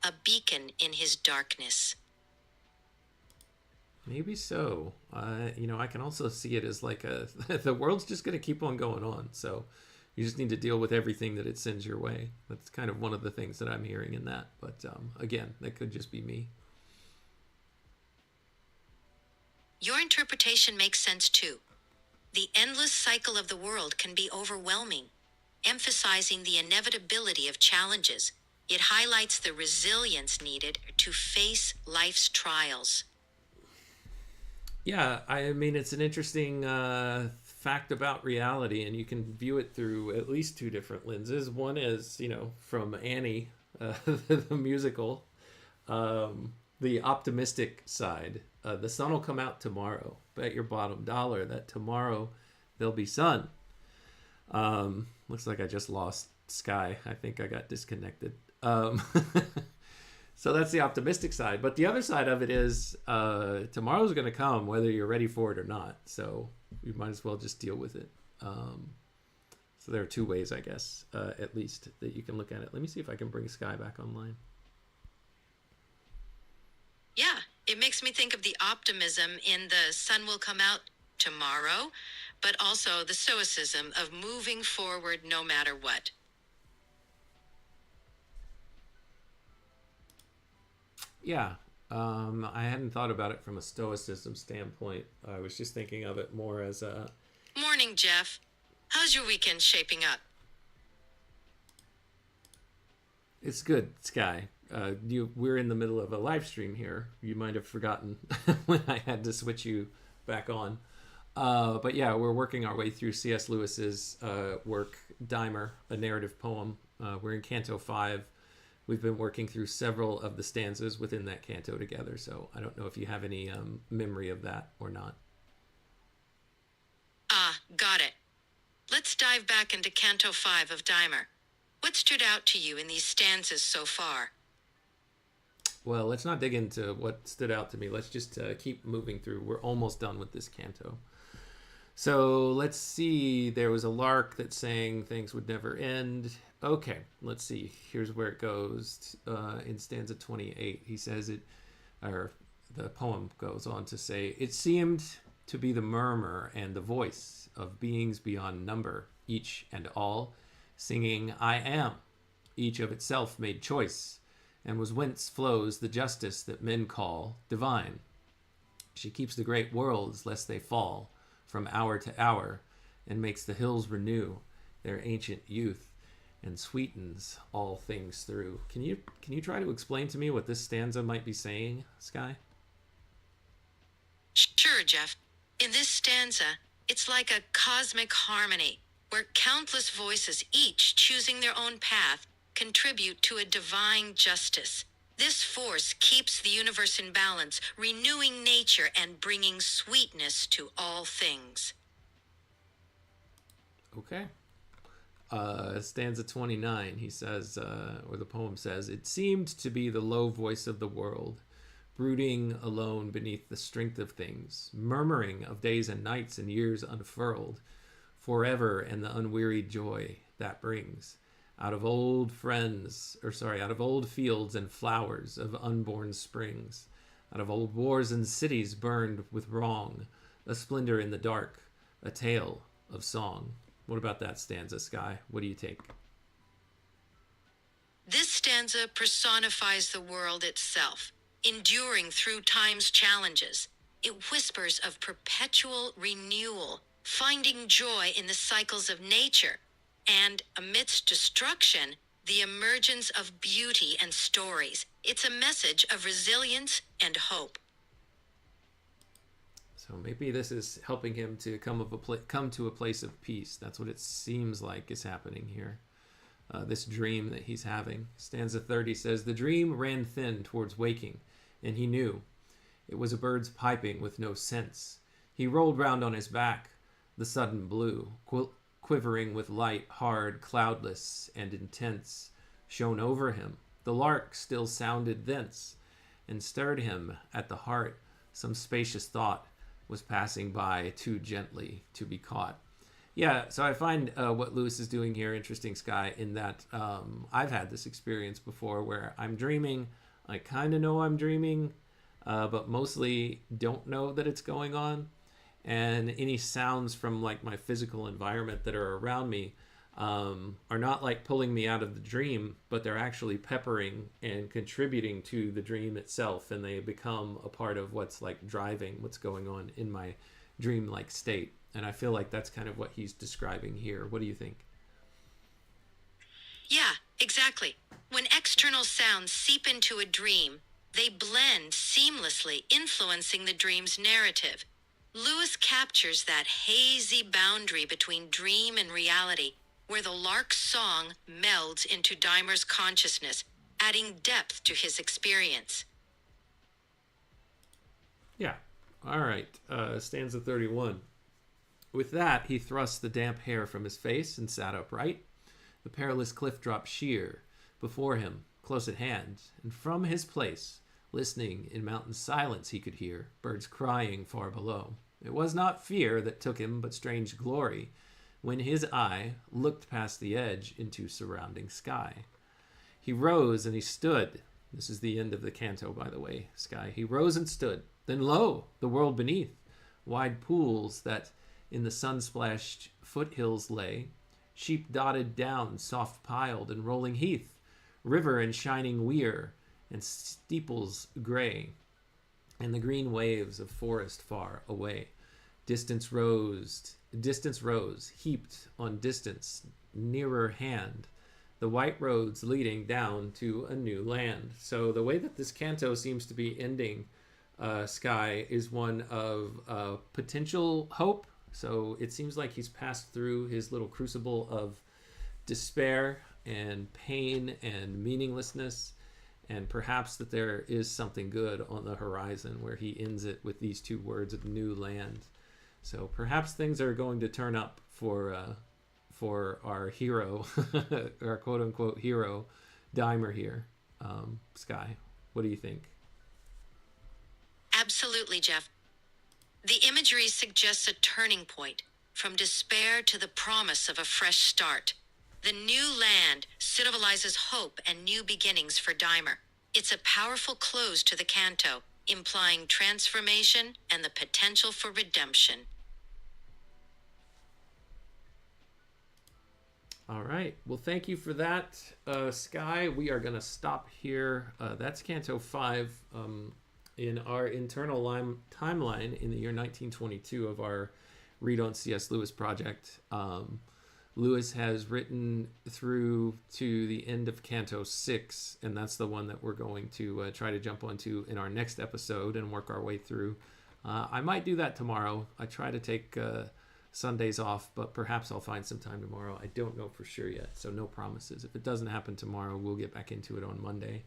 a beacon in his darkness. Maybe so. I can also see it as like the world's just going to keep on going on. So you just need to deal with everything that it sends your way. That's kind of one of the things that I'm hearing in that. But again, that could just be me. Your interpretation makes sense too. The endless cycle of the world can be overwhelming, emphasizing the inevitability of challenges. It highlights the resilience needed to face life's trials. Yeah, I mean, it's an interesting fact about reality, and you can view it through at least two different lenses. One is, from Annie, the musical, the optimistic side. The sun will come out tomorrow. Bet your bottom dollar that tomorrow there'll be sun. Looks like I just lost Sky. I think I got disconnected. So that's the optimistic side. But the other side of it is tomorrow's going to come whether you're ready for it or not. So you might as well just deal with it. So there are two ways, I guess, at least, that you can look at it. Let me see if I can bring Sky back online. Yeah, it makes me think of the optimism in the sun will come out tomorrow, but also the stoicism of moving forward no matter what. Yeah, I hadn't thought about it from a stoicism standpoint. I was just thinking of it more as a... Morning, Jeff. How's your weekend shaping up? It's good, Sky. We're in the middle of a live stream here. You might have forgotten when I had to switch you back on. But yeah, we're working our way through C.S. Lewis's work, Dymer, a narrative poem. We're in Canto 5. We've been working through several of the stanzas within that canto together, so I don't know if you have any memory of that or not. Ah, got it. Let's dive back into Canto 5 of Dymer. What stood out to you in these stanzas so far? Well, let's not dig into what stood out to me. Let's just keep moving through. We're almost done with this canto. So let's see. There was a lark that sang things would never end. Okay, let's see. Here's where it goes. In stanza 28, he says it, or the poem goes on to say, "It seemed to be the murmur and the voice of beings beyond number, each and all, singing, I am. Each of itself made choice, and was whence flows the justice that men call divine. She keeps the great worlds lest they fall from hour to hour, and makes the hills renew their ancient youth, and sweetens all things through." Can you try to explain to me what this stanza might be saying, Sky? Sure, Jeff. In this stanza, it's like a cosmic harmony, where countless voices, each choosing their own path, contribute to a divine justice. This force keeps the universe in balance, renewing nature and bringing sweetness to all things. Okay. Stanza 29, he says, or the poem says, "It seemed to be the low voice of the world, brooding alone beneath the strength of things, murmuring of days and nights and years unfurled, forever and the unwearied joy that brings. Out of old fields and flowers of unborn springs, out of old wars and cities burned with wrong, a splendor in the dark, a tale of song." What about that stanza, Sky? What do you take? This stanza personifies the world itself, enduring through time's challenges. It whispers of perpetual renewal, finding joy in the cycles of nature, and amidst destruction, the emergence of beauty and stories. It's a message of resilience and hope. So maybe this is helping him to come to a place of peace. That's what it seems like is happening here. This dream that he's having. Stanza 30 says, "The dream ran thin towards waking, and he knew it was a bird's piping with no sense. He rolled round on his back, the sudden blue, quivering with light, hard, cloudless, and intense, shone over him. The lark still sounded thence, and stirred him at the heart. Some spacious thought was passing by too gently to be caught." Yeah, so I find what Lewis is doing here interesting, Sky, in that I've had this experience before where I'm dreaming. I kind of know I'm dreaming, but mostly don't know that it's going on. And any sounds from like my physical environment that are around me are not like pulling me out of the dream, but they're actually peppering and contributing to the dream itself, and they become a part of what's like driving what's going on in my dream-like state. And I feel like that's kind of what he's describing here. What do you think? Yeah, exactly. When external sounds seep into a dream, they blend seamlessly, influencing the dream's narrative. Lewis captures that hazy boundary between dream and reality, where the lark's song melds into Dymer's consciousness, adding depth to his experience. Yeah. All right. Stanza 31. With that, he thrust the damp hair from his face and sat upright. The perilous cliff dropped sheer before him, close at hand, and from his place, listening in mountain silence, he could hear birds crying far below. It was not fear that took him, but strange glory, when his eye looked past the edge into surrounding sky. He rose and he stood. This is the end of the canto, by the way, Sky. He rose and stood. Then lo, the world beneath, wide pools that in the sun-splashed foothills lay, sheep dotted down, soft piled and rolling heath, river and shining weir, and steeples gray, and the green waves of forest far away. Distance rose, heaped on distance, nearer hand, the white roads leading down to a new land. So the way that this canto seems to be ending, Sky, is one of potential hope. So it seems like he's passed through his little crucible of despair and pain and meaninglessness, and perhaps that there is something good on the horizon where he ends it with these two words of new land. So perhaps things are going to turn up for our hero, our quote-unquote hero, Dymer here. Sky, what do you think? Absolutely, Jeff. The imagery suggests a turning point, from despair to the promise of a fresh start. The new land symbolizes hope and new beginnings for Dymer. It's a powerful close to the canto, implying transformation and the potential for redemption. All right. Well, thank you for that, Sky. We are going to stop here. That's Canto 5 in our internal timeline in the year 1922 of our Read on C.S. Lewis project. Lewis has written through to the end of Canto 6, and that's the one that we're going to try to jump onto in our next episode and work our way through. I might do that tomorrow. I try to take Sundays off, but perhaps I'll find some time tomorrow. I don't know for sure yet, so no promises. If it doesn't happen tomorrow, we'll get back into it on Monday,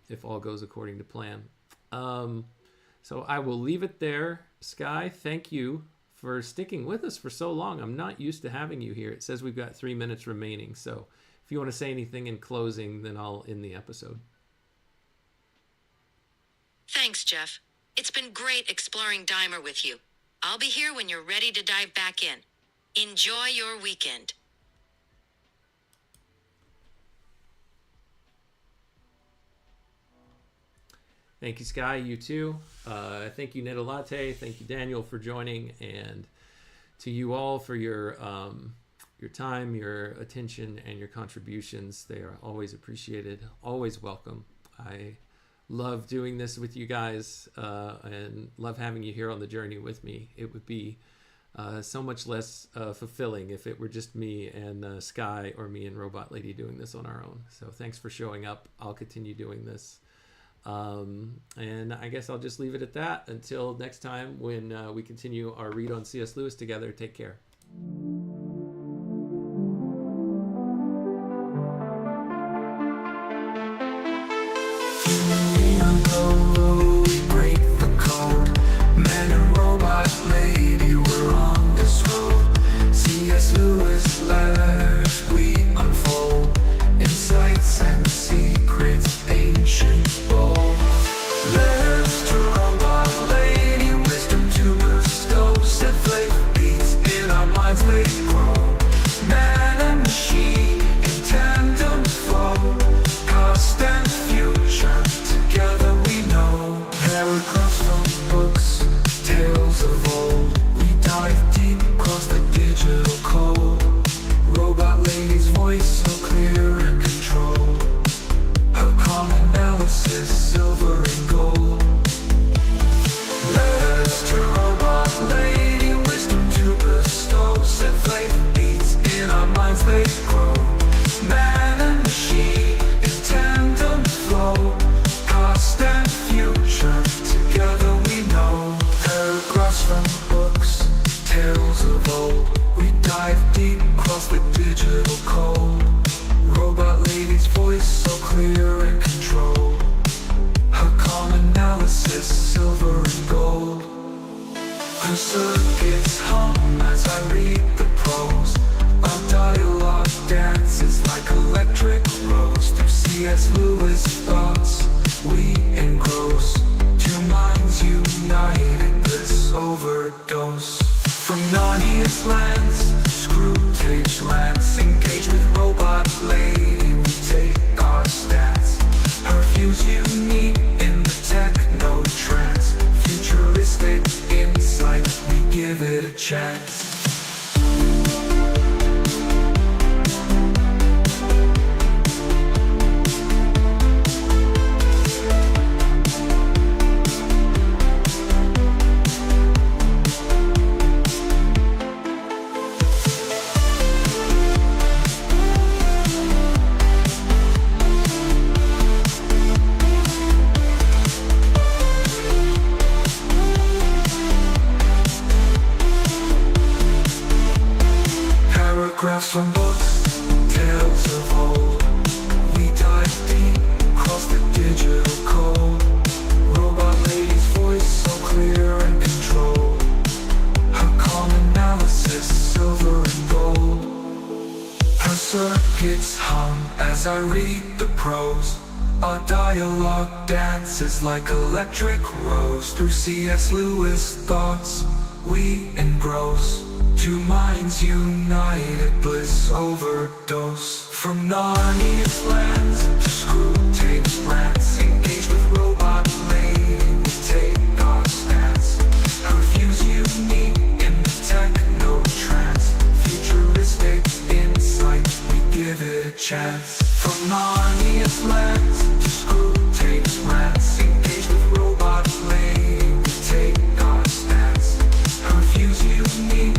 if all goes according to plan. So I will leave it there. Sky, thank you for sticking with us for so long. I'm not used to having you here. It says we've got 3 minutes remaining, so if you want to say anything in closing, then I'll end the episode. Thanks, Jeff. It's been great exploring Dymer with you. I'll be here when you're ready to dive back in. Enjoy your weekend. Thank you, Sky. You too. Thank you, Netta Latte. Thank you, Daniel, for joining, and to you all for your time, your attention, and your contributions. They are always appreciated, always welcome. I love doing this with you guys, and love having you here on the journey with me. It would be so much less fulfilling if it were just me and Sky or me and Robot Lady doing this on our own. So thanks for showing up. I'll continue doing this. And I guess I'll just leave it at that until next time when we continue our read on C.S. Lewis together. Take care. Circuits hum as I read the prose. Our dialogue dances like electric rose. Through C.S. Lewis thoughts we engross. Two minds united, bliss overdose. From Narnia's lands, Screwtape lands, engage with Robot Lady, we take our stance. Her views unique in the techno trance. Futuristic insight, we give it a chance. Paragraphs from books, tales of old. We dive deep, cross the digital code. Robot Lady's voice so clear and controlled. Her calm analysis, silver and gold. Her circuits hum as I read the prose. Our dialogue dances like electric rose. Through C.S. Lewis thoughts we engross. Two minds united, bliss overdose. From Narnia's lands to Screwtape's rants, engage with Robot Lady, we take our stance. Her views unique in the techno trance. Futuristic insight, we give it a chance. From Narnia's lands to Screwtape's rants, engage with Robot Lady, we take our stance. Her views unique